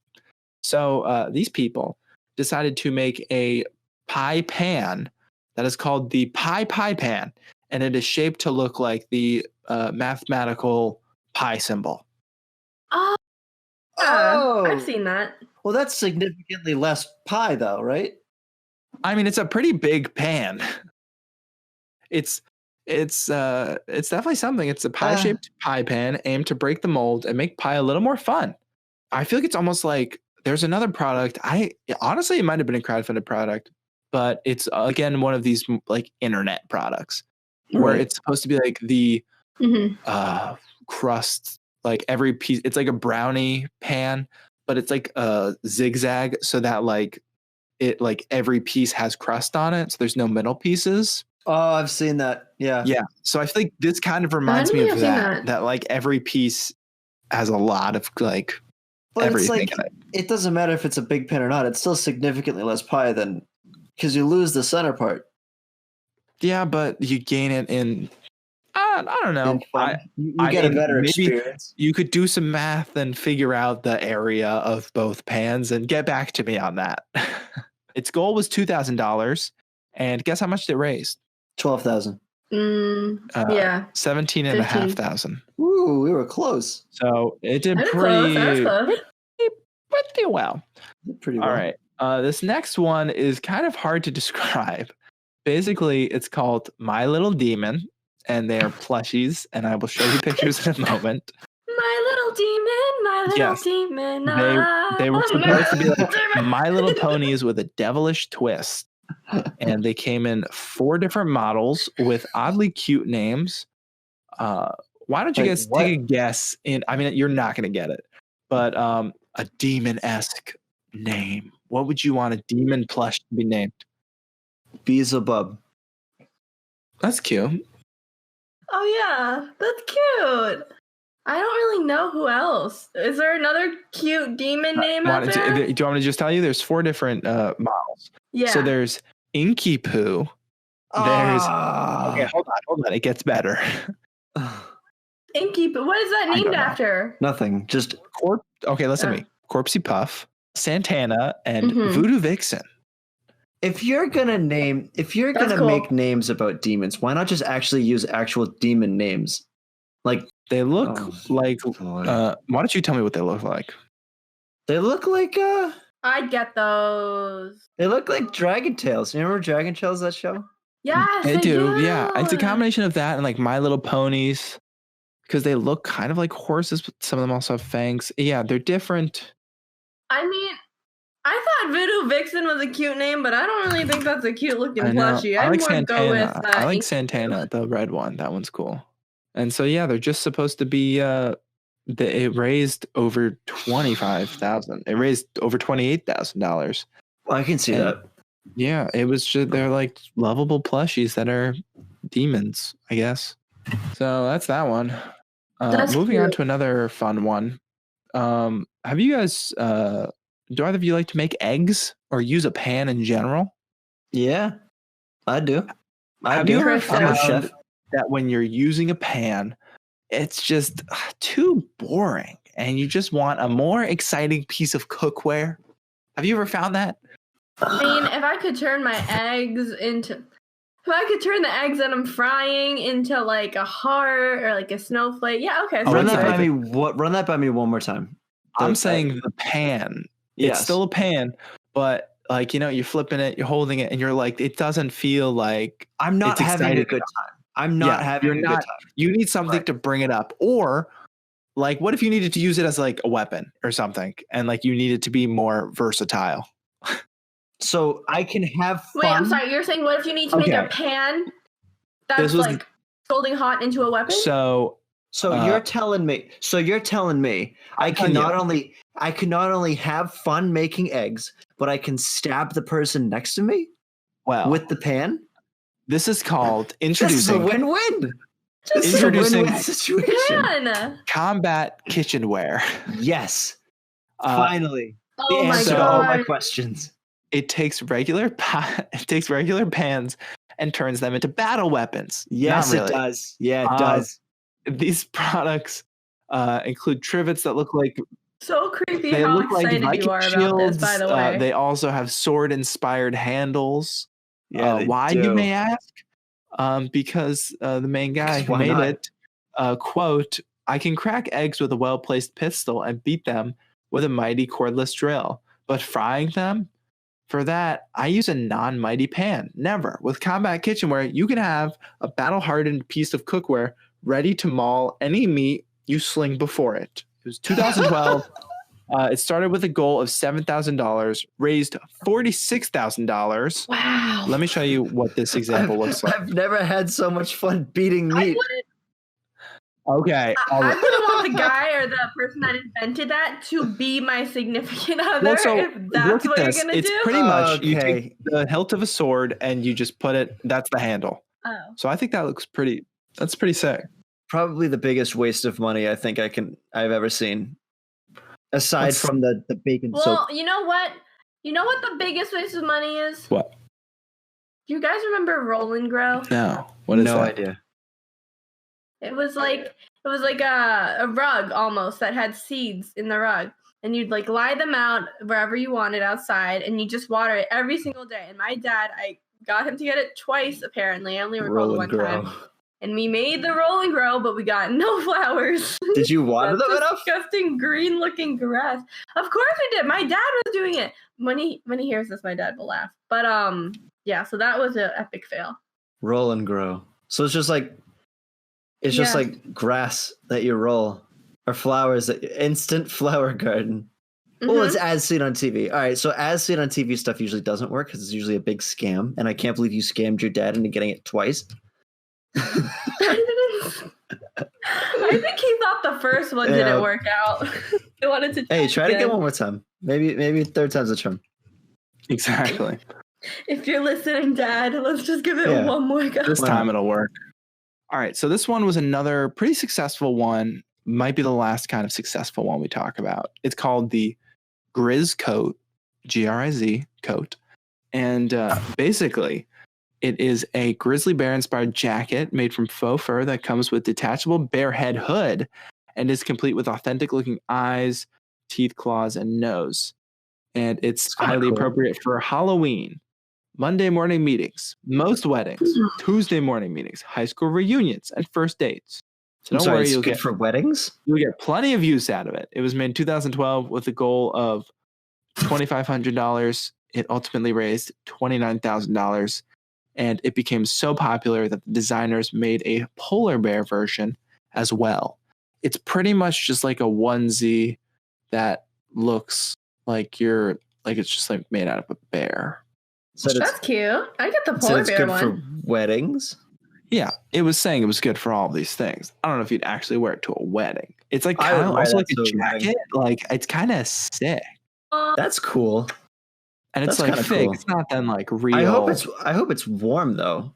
Speaker 1: So these people decided to make a pie pan that is called the pie pan, and it is shaped to look like the mathematical pi symbol.
Speaker 2: Oh, yeah,
Speaker 3: Oh.
Speaker 2: I've seen that.
Speaker 3: Well, that's significantly less pie, though, right?
Speaker 1: I mean, it's a pretty big pan. It's definitely something. It's a pie-shaped pie pan aimed to break the mold and make pie a little more fun. I feel like it's almost like there's another product. Honestly, it might have been a crowdfunded product, but it's again one of these like internet products where it's supposed to be like the crust, like every piece. It's like a brownie pan, but it's like a zigzag so that like it like every piece has crust on it, so there's no middle pieces.
Speaker 3: Oh, I've seen that. Yeah.
Speaker 1: Yeah. So I feel like this kind of reminds me of that like every piece has a lot of like everything in it.
Speaker 3: It doesn't matter if it's a big pan or not. It's still significantly less pie than because you lose the center part.
Speaker 1: Yeah, but you gain it in I don't know.
Speaker 3: You get a better experience.
Speaker 1: You could do some math and figure out the area of both pans and get back to me on that. Its goal was $2,000, and guess how much it raised?
Speaker 3: 12,000.
Speaker 2: Yeah.
Speaker 1: 17,500.
Speaker 3: Ooh, we were close.
Speaker 1: So it did pretty well.
Speaker 3: Pretty well.
Speaker 1: All right. This next one is kind of hard to describe. Basically, it's called My Little Demon, and they are plushies, and I will show you pictures in a moment.
Speaker 2: My little demon, my little demon.
Speaker 1: They were supposed to be like My Little Ponies with a devilish twist. And they came in 4 different models with oddly cute names. Why don't you guys take a guess? I mean, you're not going to get it, but a demon-esque name. What would you want a demon plush to be named?
Speaker 3: Beelzebub.
Speaker 1: That's cute.
Speaker 2: Oh yeah, that's cute. I don't really know who else. Is there another cute demon name out there?
Speaker 1: Do you want me to just tell you? There's 4 different models.
Speaker 2: Yeah.
Speaker 1: So there's Inky Poo. There's okay, hold on. It gets better.
Speaker 2: Inky Poo. What is that named after?
Speaker 3: Nothing. Just
Speaker 1: Okay, listen to me. Corpsey Puff, Santana, and Voodoo Vixen.
Speaker 3: If you're gonna make names about demons, why not just actually use actual demon names? Like
Speaker 1: they look like. Why don't you tell me what they look like?
Speaker 3: They look like.
Speaker 2: I'd get those.
Speaker 3: They look like Dragon Tales. You remember Dragon Tales, that show?
Speaker 2: Yes,
Speaker 1: they do. Yeah, it's a combination of that and like My Little Ponies, because they look kind of like horses, but some of them also have fangs. Yeah, they're different.
Speaker 2: I mean, I thought Voodoo Vixen was a cute name, but I don't really think that's a cute looking plushie.
Speaker 1: I like Santana. I like Santana, the red one. That one's cool. And so yeah, they're just supposed to be. It raised over $25,000. It raised over $28,000.
Speaker 3: I can see that.
Speaker 1: Yeah, it was just they're like lovable plushies that are demons, I guess. So that's that one. Moving on to another fun one. Have you guys? Do either of you like to make eggs or use a pan in general?
Speaker 3: Yeah, I do.
Speaker 1: Have you ever found that when you're using a pan, it's just too boring and you just want a more exciting piece of cookware? Have you ever found that?
Speaker 2: I mean, if I could turn the eggs that I'm frying into like a heart or like a snowflake, yeah, okay. So
Speaker 3: run that by me one more time.
Speaker 1: I'm saying the pan. It's still a pan, but like, you know, you're flipping it, you're holding it, and you're like, it doesn't feel like
Speaker 3: I'm not having a good time. I'm not having a good time.
Speaker 1: You need something to bring it up. Or like, what if you needed to use it as like a weapon or something, and like you need it to be more versatile?
Speaker 3: So I can have fun.
Speaker 2: Wait, I'm sorry. You're saying what if you need to make a pan that's like scalding hot into a weapon?
Speaker 3: So you're telling me. I can not only have fun making eggs, but I can stab the person next to me. With the pan.
Speaker 1: This is called introducing.
Speaker 3: This is a win-win.
Speaker 1: Introducing
Speaker 3: situation.
Speaker 1: Combat kitchenware.
Speaker 3: Yes. Finally.
Speaker 2: Oh
Speaker 3: the
Speaker 2: my
Speaker 3: answer
Speaker 2: God.
Speaker 3: to all my questions.
Speaker 1: It takes regular pans and turns them into battle weapons.
Speaker 3: Yes, it does. Yeah, it does.
Speaker 1: These products include trivets that look like
Speaker 2: So creepy
Speaker 1: They
Speaker 2: how
Speaker 1: look like
Speaker 2: excited
Speaker 1: Viking
Speaker 2: you are about
Speaker 1: shields.
Speaker 2: this, by the way.
Speaker 1: They also have sword-inspired handles.
Speaker 3: Yeah, they
Speaker 1: why,
Speaker 3: do.
Speaker 1: you may ask? Because the main guy who
Speaker 3: Why
Speaker 1: made
Speaker 3: not?
Speaker 1: it, quote, "I can crack eggs with a well-placed pistol and beat them with a mighty cordless drill. But frying them? For that, I use a non-mighty pan. Never. With combat kitchenware, you can have a battle-hardened piece of cookware ready to maul any meat you sling before it." It was 2012. It started with a goal of $7,000, raised $46,000.
Speaker 2: Wow.
Speaker 1: Let me show you what this example looks like.
Speaker 3: I've never had so much fun beating meat.
Speaker 1: Okay.
Speaker 2: I wouldn't want the guy or the person that invented that to be my significant other
Speaker 1: Well, so
Speaker 2: if that's
Speaker 1: look at
Speaker 2: what
Speaker 1: this.
Speaker 2: you're gonna
Speaker 1: It's
Speaker 2: do.
Speaker 1: pretty much you
Speaker 3: Okay.
Speaker 1: take the hilt of a sword and you just put it. That's the handle.
Speaker 2: Oh.
Speaker 1: So I think that looks pretty. That's pretty sick.
Speaker 3: Probably the biggest waste of money I think I've ever seen. Aside
Speaker 1: Let's-
Speaker 3: from the bacon soap.
Speaker 2: Well, you know what? You know what the biggest waste of money is?
Speaker 1: What?
Speaker 2: Do you guys remember Roll and Grow?
Speaker 1: No. What is
Speaker 3: no
Speaker 1: that?
Speaker 3: idea.
Speaker 2: It was like a rug almost that had seeds in the rug, and you'd like lie them out wherever you wanted outside, and you just water it every single day. And my dad, I got him to get it twice apparently. I only recall
Speaker 3: Roll
Speaker 2: the
Speaker 3: and
Speaker 2: one
Speaker 3: grow.
Speaker 2: time. And we made the Roll and Grow, but we got no flowers.
Speaker 3: Did you water
Speaker 2: That
Speaker 3: them enough?
Speaker 2: disgusting green looking grass. Of course we did. My dad was doing it. When he hears this, my dad will laugh. But yeah, so that was an epic fail.
Speaker 3: Roll and grow. So it's just like
Speaker 2: Yeah.
Speaker 3: grass that you roll, or flowers that instant flower garden. Well,
Speaker 2: Mhm.
Speaker 3: it's as seen on TV. All right, so as seen on TV stuff usually doesn't work because it's usually a big scam, and I can't believe you scammed your dad into getting it twice.
Speaker 2: I think he thought the first one
Speaker 3: Yeah.
Speaker 2: didn't work out. He wanted to.
Speaker 3: Hey, try to
Speaker 2: again.
Speaker 3: get one more time. Maybe third time's a charm.
Speaker 1: Exactly.
Speaker 2: If you're listening, Dad, let's just give it
Speaker 3: Yeah.
Speaker 2: one more go.
Speaker 1: This
Speaker 3: Wow.
Speaker 1: time it'll work. All right. So this one was another pretty successful one. Might be the last kind of successful one we talk about. It's called the Grizz coat, Griz coat. And basically, it is a grizzly bear inspired jacket made from faux fur that comes with detachable bear head hood and is complete with authentic looking eyes, teeth, claws, and nose. And it's
Speaker 3: kinda
Speaker 1: highly
Speaker 3: cool.
Speaker 1: appropriate for Halloween, Monday morning meetings, most weddings, Tuesday morning meetings, high school reunions, and first dates. So
Speaker 3: I'm
Speaker 1: don't
Speaker 3: sorry,
Speaker 1: worry,
Speaker 3: it's
Speaker 1: you'll
Speaker 3: good
Speaker 1: get
Speaker 3: for weddings.
Speaker 1: plenty of use out of it. It was made in 2012 with a goal of $2,500. It ultimately raised $29,000, and it became so popular that the designers made a polar bear version as well. It's pretty much just like a onesie that looks like it's just like made out of a bear.
Speaker 3: So it's,
Speaker 2: That's cute. I get the
Speaker 3: so
Speaker 2: polar
Speaker 3: it's
Speaker 2: bear
Speaker 3: good
Speaker 2: one.
Speaker 3: for weddings.
Speaker 1: Yeah, it was saying it was good for all of these things. I don't know if you'd actually wear it to a wedding. It's like
Speaker 3: I
Speaker 1: kind
Speaker 3: would
Speaker 1: of
Speaker 3: wear
Speaker 1: also
Speaker 3: that
Speaker 1: like a
Speaker 3: to a wedding.
Speaker 1: jacket. Like it's kind of sick,
Speaker 3: That's cool.
Speaker 1: and it's
Speaker 3: That's
Speaker 1: like
Speaker 3: kinda
Speaker 1: fake.
Speaker 3: cool.
Speaker 1: It's not then like real.
Speaker 3: I hope it's warm though.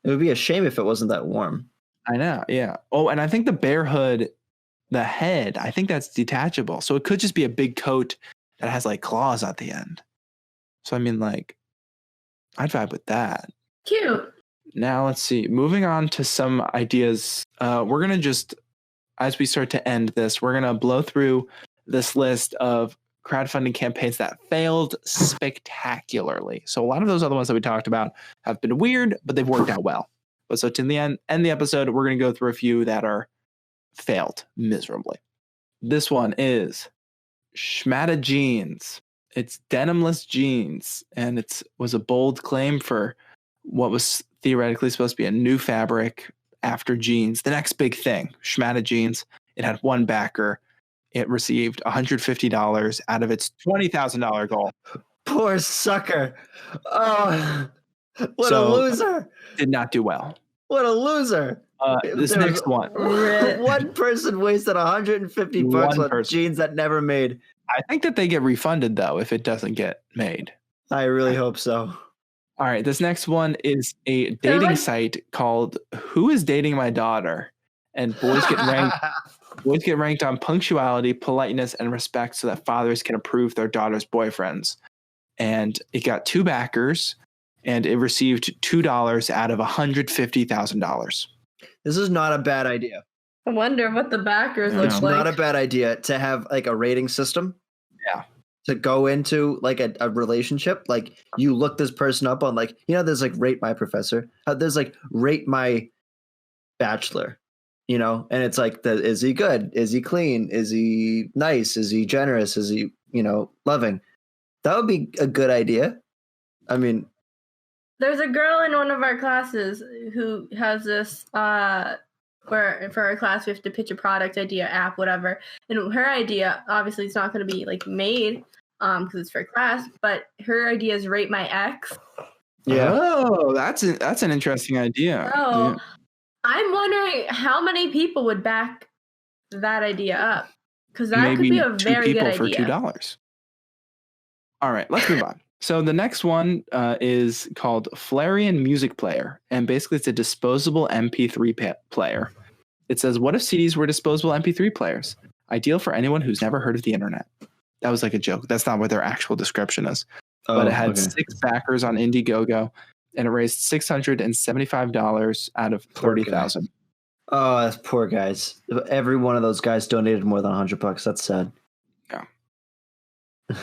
Speaker 3: It would be a shame if it wasn't that warm.
Speaker 1: I know. Yeah. Oh, and I think the bear hood, the head, I think that's detachable. So it could just be a big coat that has like claws at the end. So I mean, like, I'd vibe with that.
Speaker 2: Cute.
Speaker 1: Now let's see. Moving on to some ideas. We're gonna just, as we start to end this, we're gonna blow through this list of crowdfunding campaigns that failed spectacularly. So a lot of those other ones that we talked about have been weird, but they've worked out well. But so to the end the episode, we're gonna go through a few that are failed miserably. This one is Schmata jeans. It's denimless jeans, and it was a bold claim for what was theoretically supposed to be a new fabric after jeans. The next big thing, Schmata jeans. It had one backer. It received $150 out of its $20,000 goal.
Speaker 3: Poor sucker. Oh, what
Speaker 1: So-
Speaker 3: a loser.
Speaker 1: Did not do well.
Speaker 3: What a loser.
Speaker 1: This
Speaker 3: There was
Speaker 1: next one,
Speaker 3: One person wasted $150
Speaker 1: One
Speaker 3: on
Speaker 1: person.
Speaker 3: jeans that never made.
Speaker 1: I think that they get refunded though if it doesn't get made.
Speaker 3: I really hope so.
Speaker 1: All right, this next one is a dating
Speaker 2: like-
Speaker 1: site called Who is Dating My Daughter? And boys get ranked on punctuality, politeness, and respect so that fathers can approve their daughter's boyfriends. And it got 2 backers, and it received $2 out of $150,000.
Speaker 3: This is not a bad idea.
Speaker 2: I wonder what the backers
Speaker 1: Yeah.
Speaker 2: look
Speaker 3: It's
Speaker 2: like.
Speaker 3: not a bad idea to have like a rating system.
Speaker 1: Yeah.
Speaker 3: To go into like a relationship, like you look this person up on like, there's like rate my professor. There's like rate my bachelor, and it's like, is he good? Is he clean? Is he nice? Is he generous? Is he, loving? That would be a good idea. I mean,
Speaker 2: There's a girl in one of our classes who has this where for our class we have to pitch a product idea, app, whatever. And her idea, obviously, it's not going to be like made because it's for class, but her idea is rate my ex.
Speaker 3: yeah.
Speaker 1: Oh, that's an interesting idea.
Speaker 2: So
Speaker 1: Yeah.
Speaker 2: I'm wondering how many people would back that idea up, because that
Speaker 1: Maybe
Speaker 2: could be a
Speaker 1: 2
Speaker 2: very good
Speaker 1: people
Speaker 2: idea.
Speaker 1: for $2. All right, let's move on. So the next one is called Flarian Music Player, and basically it's a disposable MP3 player. It says, what if CDs were disposable MP3 players? Ideal for anyone who's never heard of the internet. That was like a joke. That's not what their actual description is. But it had 6 backers on Indiegogo, and it raised $675 out of 30,000.
Speaker 3: Oh, that's poor guys. Every one of those guys donated more than $100. That's sad.
Speaker 1: Yeah.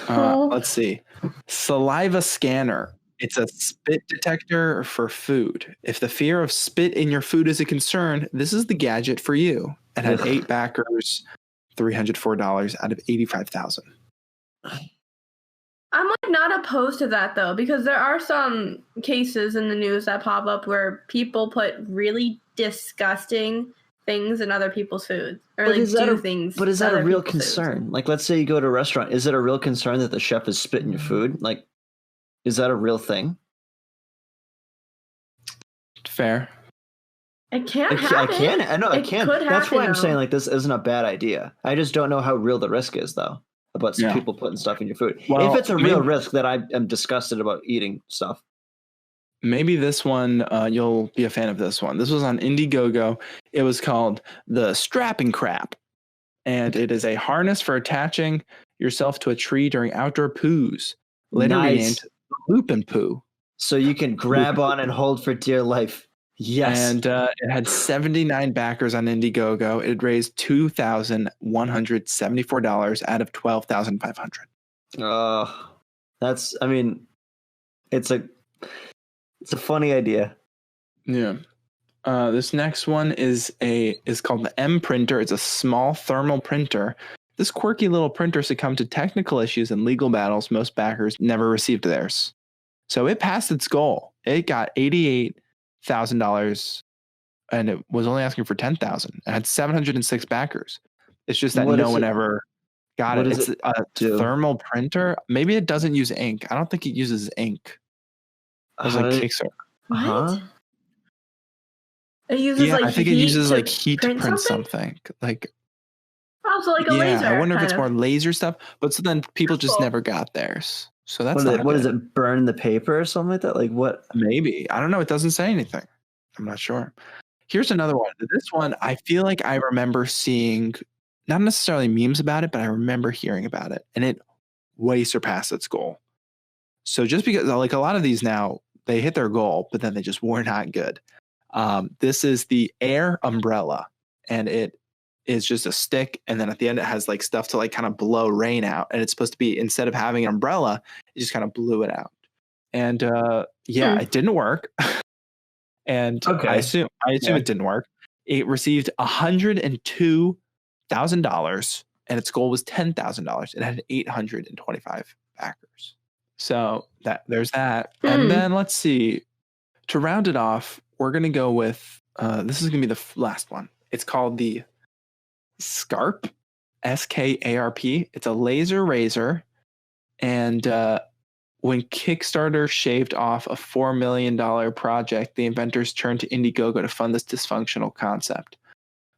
Speaker 1: Let's see. Saliva scanner. It's a spit detector for food. If the fear of spit in your food is a concern, this is the gadget for you. It had 8 backers, $304 out of 85,000.
Speaker 2: I'm like not opposed to that though, because there are some cases in the news that pop up where people put really disgusting things in other people's food, or like do things.
Speaker 3: But is that a real
Speaker 2: people's
Speaker 3: concern?
Speaker 2: food.
Speaker 3: Like, let's say you go to a restaurant. Is it a real concern that the chef is spitting your food? Like, is that a real thing?
Speaker 1: Fair.
Speaker 2: It can't happen.
Speaker 3: I know it can. That's why I'm saying like this isn't a bad idea. I just don't know how real the risk is though about people putting stuff in your food.
Speaker 1: Well,
Speaker 3: if it's a real risk, that I am disgusted about eating stuff.
Speaker 1: Maybe this one, you'll be a fan of this one. This was on Indiegogo. It was called the Strapping Crap. And it is a harness for attaching yourself to a tree during outdoor poos. Later renamed Loop and Poo.
Speaker 3: So you can grab on and hold for dear life. Yes.
Speaker 1: And it had 79 backers on Indiegogo. It raised $2,174 out of 12,500.
Speaker 3: It's a funny idea.
Speaker 1: Yeah. This next one is called the M printer. It's a small thermal printer. This quirky little printer succumbed to technical issues and legal battles. Most backers never received theirs. So it passed its goal. It got $88,000 and it was only asking for $10,000. It had 706 backers. It's just that no one ever got it. It's a thermal printer. Maybe it doesn't use ink. I don't think it uses ink. It was like Kickstarter.
Speaker 2: What? It uses
Speaker 1: I think it uses like heat to print something. Like
Speaker 2: also like a laser.
Speaker 1: I wonder if it's more laser stuff. But so then people just never got theirs. So that's
Speaker 3: what does it burn the paper or something like that? Like what?
Speaker 1: Maybe. I don't know. It doesn't say anything. I'm not sure. Here's another one. This one, I feel like I remember seeing not necessarily memes about it, but I remember hearing about it. And it way surpassed its goal. So just because like a lot of these now, they hit their goal, but then they just were not good. This is the Air Umbrella, and it is just a stick, and then at the end it has like stuff to like kind of blow rain out, and it's supposed to be, instead of having an umbrella, it just kind of blew it out. And it didn't work. And I assume it didn't work. It received $102,000, and its goal was $10,000. It had 825 backers. So there's that. And then let's see. To round it off, we're going to go with, this is going to be the last one. It's called the Scarp, SKARP. It's a laser razor. And when Kickstarter shaved off a $4 million project, the inventors turned to Indiegogo to fund this dysfunctional concept.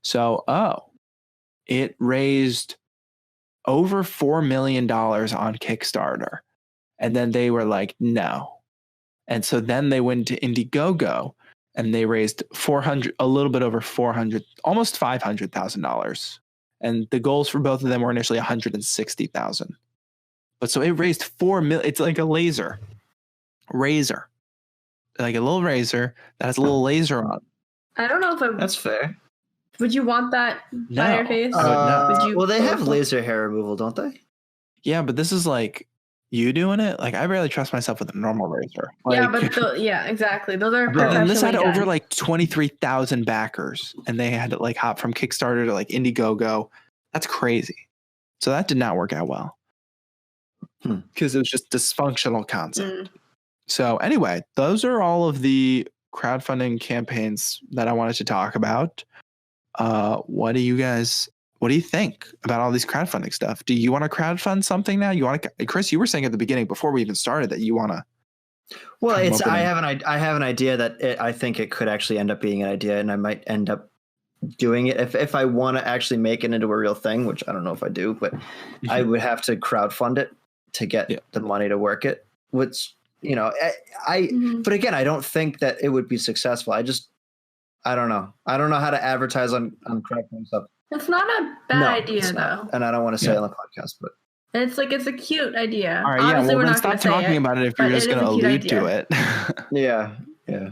Speaker 1: So, it raised over $4 million on Kickstarter. And then they were like, no. And so then they went to Indiegogo and they raised a little bit over almost $500,000. And the goals for both of them were initially $160,000. But so it raised $4 million. It's like a razor, like a little razor that has a little laser on.
Speaker 2: I don't know if
Speaker 3: that's fair.
Speaker 2: Would you want that
Speaker 1: No.
Speaker 2: by your face?
Speaker 1: No.
Speaker 2: Would you
Speaker 3: Well, they
Speaker 2: go
Speaker 3: have
Speaker 2: for-
Speaker 3: laser hair removal, don't they?
Speaker 1: Yeah, but this is like you doing it. Like I barely trust myself with a normal razor.
Speaker 2: Yeah,
Speaker 1: Like,
Speaker 2: but exactly. Those are
Speaker 1: but then this had
Speaker 2: professionally
Speaker 1: over
Speaker 2: done.
Speaker 1: like 23,000 backers, and they had to like hop from Kickstarter to like Indiegogo. That's crazy. So that did not work out well because it was just dysfunctional concept.
Speaker 2: Mm.
Speaker 1: So anyway, those are all of the crowdfunding campaigns that I wanted to talk about. What do you think about all these crowdfunding stuff? Do you want to crowdfund something now? You want to, Chris, you were saying at the beginning before we even started that you want to.
Speaker 3: Well,
Speaker 1: come
Speaker 3: it's
Speaker 1: up with
Speaker 3: I have an idea that I think it could actually end up being an idea, and I might end up doing it if I want to actually make it into a real thing, which I don't know if I do, but I would have to crowdfund it to get the money to work it. Which but again, I don't think that it would be successful. I don't know. I don't know how to advertise on crowdfunding stuff.
Speaker 2: It's not a bad idea though,
Speaker 3: and I don't want to say it on the podcast, but
Speaker 2: it's a cute idea.
Speaker 1: All right,
Speaker 2: Obviously,
Speaker 1: well,
Speaker 2: we're
Speaker 1: then
Speaker 2: not
Speaker 1: stop
Speaker 2: gonna say
Speaker 1: talking
Speaker 2: it,
Speaker 1: about it if
Speaker 2: but
Speaker 1: you're just
Speaker 2: it is
Speaker 1: going to
Speaker 2: a cute
Speaker 1: allude
Speaker 2: idea.
Speaker 1: to it.
Speaker 3: yeah.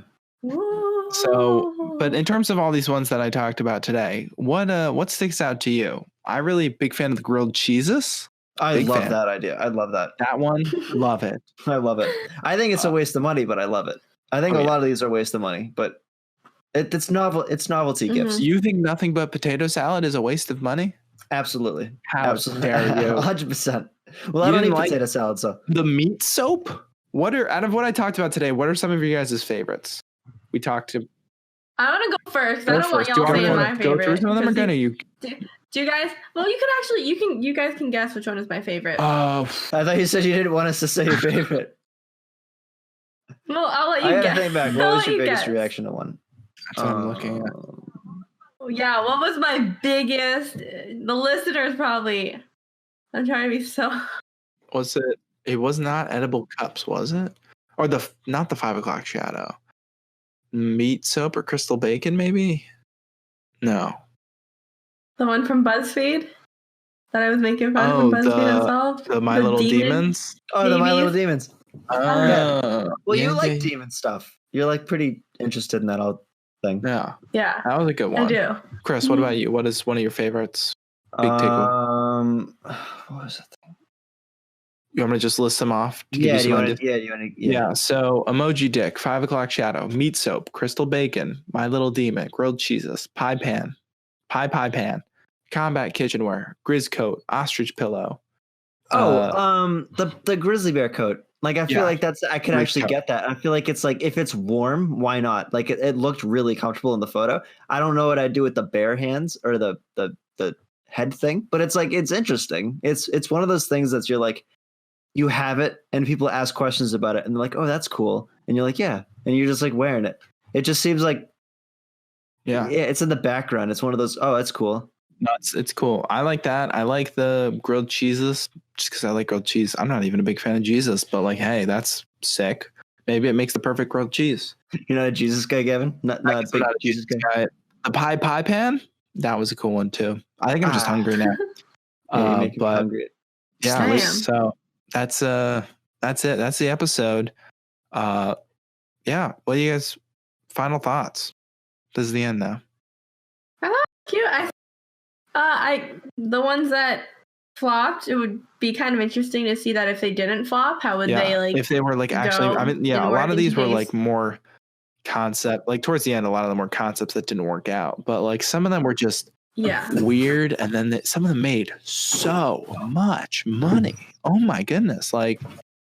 Speaker 1: So, but in terms of all these ones that I talked about today, what sticks out to you? I'm really big fan of the grilled cheeses.
Speaker 3: I
Speaker 1: Big
Speaker 3: love
Speaker 1: fan.
Speaker 3: that idea. I love that.
Speaker 1: That one, love it.
Speaker 3: I love it. I think it's a waste of money, but I love it. I think a lot of these are a waste of money, but it's novel. It's novelty gifts.
Speaker 1: You think nothing but potato salad is a waste of money?
Speaker 3: Absolutely.
Speaker 1: How
Speaker 3: Absolutely.
Speaker 1: dare you?
Speaker 3: 100%. Well, I
Speaker 1: You
Speaker 3: don't eat
Speaker 1: didn't like
Speaker 3: potato salad, so.
Speaker 1: The meat soap? Out of what I talked about today, what are some of you guys' favorites? We talked to.
Speaker 2: I want to go first.
Speaker 1: Go
Speaker 2: I don't want
Speaker 1: first. Do you
Speaker 2: y'all
Speaker 1: want me
Speaker 2: saying
Speaker 1: to
Speaker 2: my
Speaker 1: go
Speaker 2: favorite.
Speaker 1: through some of them, or
Speaker 2: because
Speaker 1: gonna you?
Speaker 2: Do you guys? Well, you guys can guess which one is my favorite.
Speaker 1: Oh,
Speaker 3: I thought you said you didn't want us to say your favorite.
Speaker 2: Well, I'll let you
Speaker 3: I
Speaker 2: guess.
Speaker 3: gotta think back.
Speaker 2: I'll
Speaker 3: What was
Speaker 2: let
Speaker 3: your
Speaker 2: you
Speaker 3: biggest
Speaker 2: guess.
Speaker 3: reaction to one?
Speaker 1: that's what I'm looking at.
Speaker 2: Yeah, what was my biggest? The listeners probably. I'm trying to be so.
Speaker 1: Was it? It was not edible cups, was it? Or not the 5 o'clock shadow. Meat soap or crystal bacon, maybe? No.
Speaker 2: The one from BuzzFeed that I was making fun of when BuzzFeed Unsolved.
Speaker 1: The My Little Demons.
Speaker 3: Oh, the My
Speaker 2: Babies.
Speaker 3: Little Demons.
Speaker 1: Oh,
Speaker 3: Well,
Speaker 1: yeah,
Speaker 3: you like demon stuff. You're like pretty interested in that whole thing.
Speaker 1: Yeah,
Speaker 2: Yeah,
Speaker 1: that was a good one.
Speaker 2: I do.
Speaker 1: Chris, what about you? What is one of your favorites? Big takeaway.
Speaker 3: What was it?
Speaker 1: You want me to just list them off? To
Speaker 3: Yeah,
Speaker 1: give
Speaker 3: do you
Speaker 1: some
Speaker 3: want to?
Speaker 1: Yeah. So emoji dick, 5 o'clock shadow, meat soap, crystal bacon, My Little Demon, grilled cheeses, pie pan, combat kitchenware, grizz coat, ostrich pillow.
Speaker 3: The grizzly bear coat. Like I feel like I could
Speaker 1: Grizz
Speaker 3: actually
Speaker 1: coat.
Speaker 3: get that. I feel like it's like if it's warm, why not? Like it looked really comfortable in the photo. I don't know what I'd do with the bare hands or the head thing, but it's like it's interesting. It's one of those things that's you're like you have it and people ask questions about it and they're like, oh, that's cool. And you're like, yeah. And you're just like wearing it. It just seems like yeah, it's in the background. It's one of those, oh, that's cool.
Speaker 1: No, it's cool. I like that. I like the grilled cheeses just because I like grilled cheese. I'm not even a big fan of Jesus, but like, hey, that's sick. Maybe it makes the perfect grilled cheese.
Speaker 3: You're not a Jesus guy, Gavin? Not a big
Speaker 1: not a
Speaker 3: Jesus guy.
Speaker 1: The pie pan, that was a cool one too. I think I'm just hungry now.
Speaker 3: Yeah, you make me
Speaker 1: but
Speaker 3: hungry.
Speaker 1: yeah,
Speaker 2: Damn.
Speaker 1: so that's it. That's the episode. Yeah. What are you guys' final thoughts? This is the end now.
Speaker 2: I thought it was cute. The ones that flopped, it would be kind of interesting to see that if they didn't flop, how would they like?
Speaker 1: If they were like actually,
Speaker 2: go
Speaker 1: I mean, yeah,
Speaker 2: and
Speaker 1: a
Speaker 2: work
Speaker 1: lot of
Speaker 2: in
Speaker 1: these were
Speaker 2: case?
Speaker 1: like more concept. Like towards the end, a lot of them were concepts that didn't work out. But like some of them were just
Speaker 2: Yeah.
Speaker 1: weird, and then some of them made so much money. Oh my goodness! Like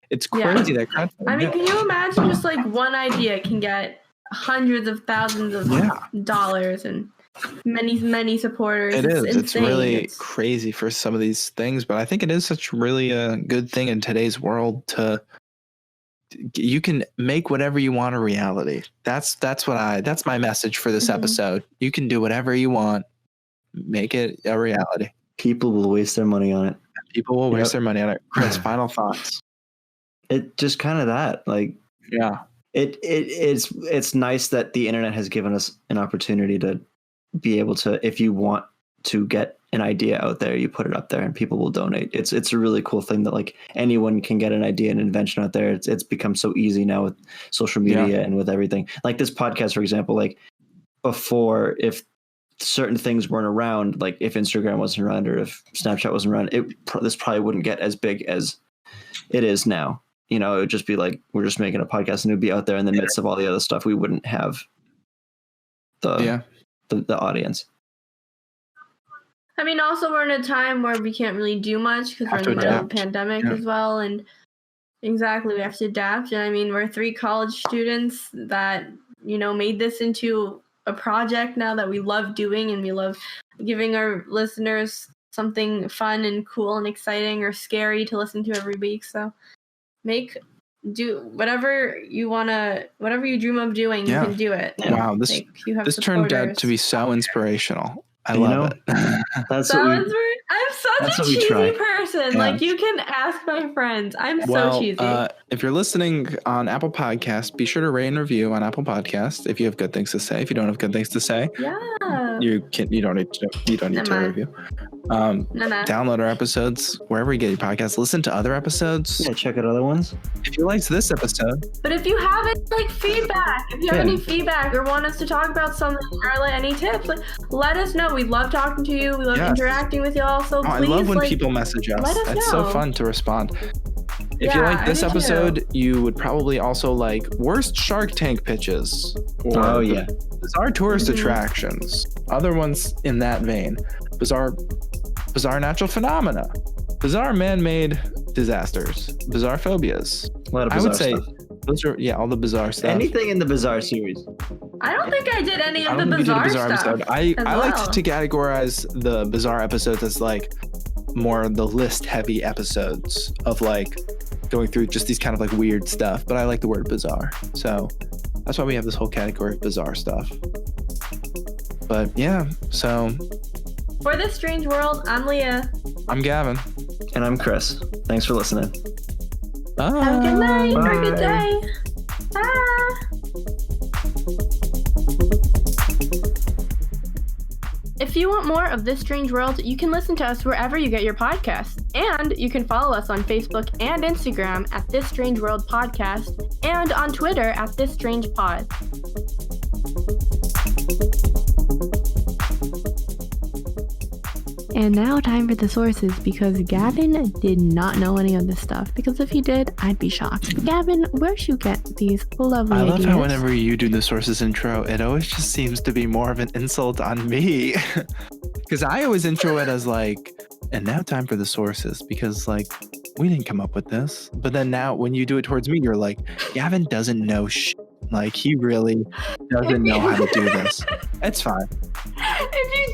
Speaker 1: it's crazy that crowdfunding.
Speaker 2: I mean, can you imagine just like one idea can get hundreds of thousands of dollars and many supporters?
Speaker 1: It is. It's
Speaker 2: insane.
Speaker 1: really crazy for some of these things, but I think it is such really a good thing in today's world to you can make whatever you want a reality. That's my message for this episode. You can do whatever you want, make it a reality.
Speaker 3: People will waste their money on it.
Speaker 1: People will waste their money on it. Chris, final thoughts.
Speaker 3: It just kind of that, like,
Speaker 1: Yeah.
Speaker 3: It's nice that the internet has given us an opportunity to be able to, if you want to get an idea out there, you put it up there and people will donate. It's a really cool thing that like anyone can get an idea and invention out there. It's become so easy now with social media and with everything. Like this podcast, for example, like before, if certain things weren't around, like if Instagram wasn't around or if Snapchat wasn't around, this probably wouldn't get as big as it is now. You know, it would just be like, we're just making a podcast and it would be out there in the midst of all the other stuff. We wouldn't have the audience.
Speaker 2: I mean, also we're in a time where we can't really do much because we're in the middle of a pandemic as well. And exactly, we have to adapt. And I mean, we're 3 college students that, you know, made this into a project now that we love doing, and we love giving our listeners something fun and cool and exciting or scary to listen to every week. So do whatever you dream of doing, you can do it.
Speaker 1: Wow, this turned out to be so inspirational. I love it.
Speaker 3: I'm
Speaker 2: such a cheesy person. Yeah. Like, you can ask my friends. I'm so cheesy.
Speaker 1: If you're listening on Apple Podcasts, be sure to rate and review on Apple Podcasts if you have good things to say. If you don't have good things to say, you don't need to review. Download our episodes wherever you get your podcasts. Listen to other episodes.
Speaker 3: Yeah, check out other ones.
Speaker 1: If you liked this episode.
Speaker 2: But if you have any feedback, any feedback or want us to talk about something or any tips, let us know. We love talking to you. We love interacting with y'all. So please,
Speaker 1: I love when people message us. It's so fun to respond. If you like this episode, you would probably also like worst Shark Tank pitches. Or bizarre tourist attractions. Other ones in that vein. Bizarre natural phenomena. Bizarre man-made disasters. Bizarre phobias.
Speaker 3: A lot of bizarre stuff.
Speaker 1: Those are all the bizarre stuff.
Speaker 3: Anything in the bizarre series.
Speaker 2: I don't think I did any of the bizarre stuff.
Speaker 1: Episode. I like to categorize the bizarre episodes as like more the list heavy episodes of like going through just these kind of like weird stuff, but I like the word bizarre. So that's why we have this whole category of bizarre stuff. But yeah, so
Speaker 2: for This Strange World, I'm Leah.
Speaker 1: I'm Gavin.
Speaker 3: And I'm Chris. Thanks for listening.
Speaker 2: Bye. Have a good night or a good day. Bye. If you want more of This Strange World, you can listen to us wherever you get your podcasts. And you can follow us on Facebook and Instagram at This Strange World Podcast and on Twitter at This Strange Pod. And now time for the sources, because Gavin did not know any of this stuff. Because if he did, I'd be shocked. Gavin, where'd you get these lovely ideas?
Speaker 1: I love how whenever you do the sources intro, it always just seems to be more of an insult on me. Because I always intro it as like, and now time for the sources, because like, we didn't come up with this. But then now when you do it towards me, you're like, Gavin doesn't know shit. Like, he really doesn't know how to do this. It's fine.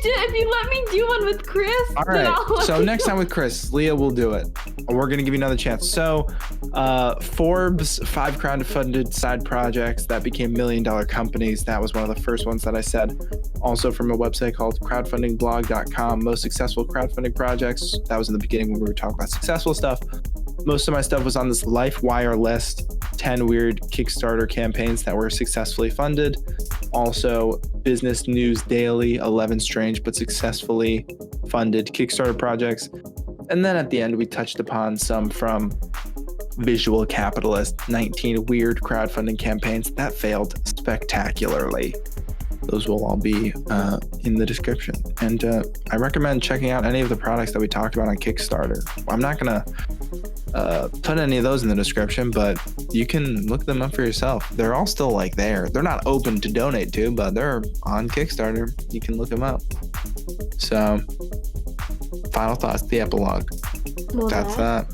Speaker 2: If you let me do one with Chris,
Speaker 1: all right. So next time with Chris, Leah will do it. We're gonna give you another chance. So, Forbes 5 crowdfunded side projects that became $1 million companies. That was one of the first ones that I said. Also from a website called crowdfundingblog.com. Most successful crowdfunding projects. That was in the beginning when we were talking about successful stuff. Most of my stuff was on this LifeWire list. 10 weird Kickstarter campaigns that were successfully funded. Also, Business News Daily, 11 strange but successfully funded Kickstarter projects. And then at the end, we touched upon some from Visual Capitalist, 19 weird crowdfunding campaigns that failed spectacularly. Those will all be in the description. And I recommend checking out any of the products that we talked about on Kickstarter. I'm not going to put any of those in the description, but you can look them up for yourself. They're all still like there. They're not open to donate to, but they're on Kickstarter. You can look them up. So, final thoughts, the epilogue.
Speaker 2: Well,
Speaker 1: that's that.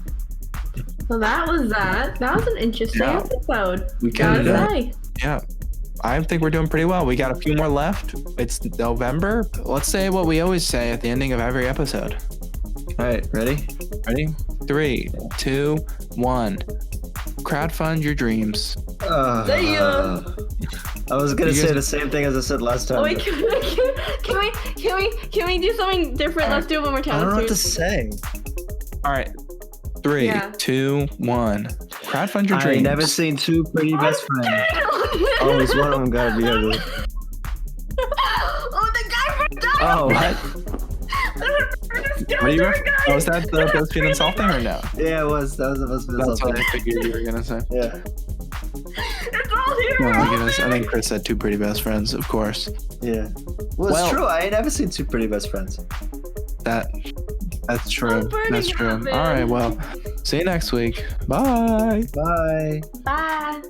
Speaker 2: Well, that was that. That was an interesting episode.
Speaker 1: We can say. Yeah. I think we're doing pretty well. We got a few more left. It's November. Let's say what we always say at the ending of every episode.
Speaker 3: All right, ready?
Speaker 1: Ready? 3, 2, 1. Crowdfund your dreams.
Speaker 3: I was gonna say the same thing as I said last time.
Speaker 2: Wait, can we do something different? Let's do it one more time.
Speaker 3: I don't know what to say.
Speaker 1: All right. 3, 2, 1. Crowdfund your dreams.
Speaker 3: I never seen 2 pretty best friends. Always one of them gotta be ugly.
Speaker 2: Oh, the guy from Dynamite!
Speaker 3: Oh, what?
Speaker 1: What are you was that the BuzzFeed insulting or no?
Speaker 3: Yeah, it was. That was the BuzzFeed insulting.
Speaker 1: That's what I figured you were gonna say.
Speaker 3: Yeah.
Speaker 2: It's all here.
Speaker 1: Oh my goodness. I think Chris said 2 pretty best friends, of course.
Speaker 3: Yeah. Well, it's
Speaker 1: Well-
Speaker 3: true. I ain't never seen two pretty best friends.
Speaker 1: That's true.
Speaker 2: burning
Speaker 1: That's true.
Speaker 2: Gavin.
Speaker 1: All right. Well, see you next week. Bye.
Speaker 3: Bye.
Speaker 2: Bye.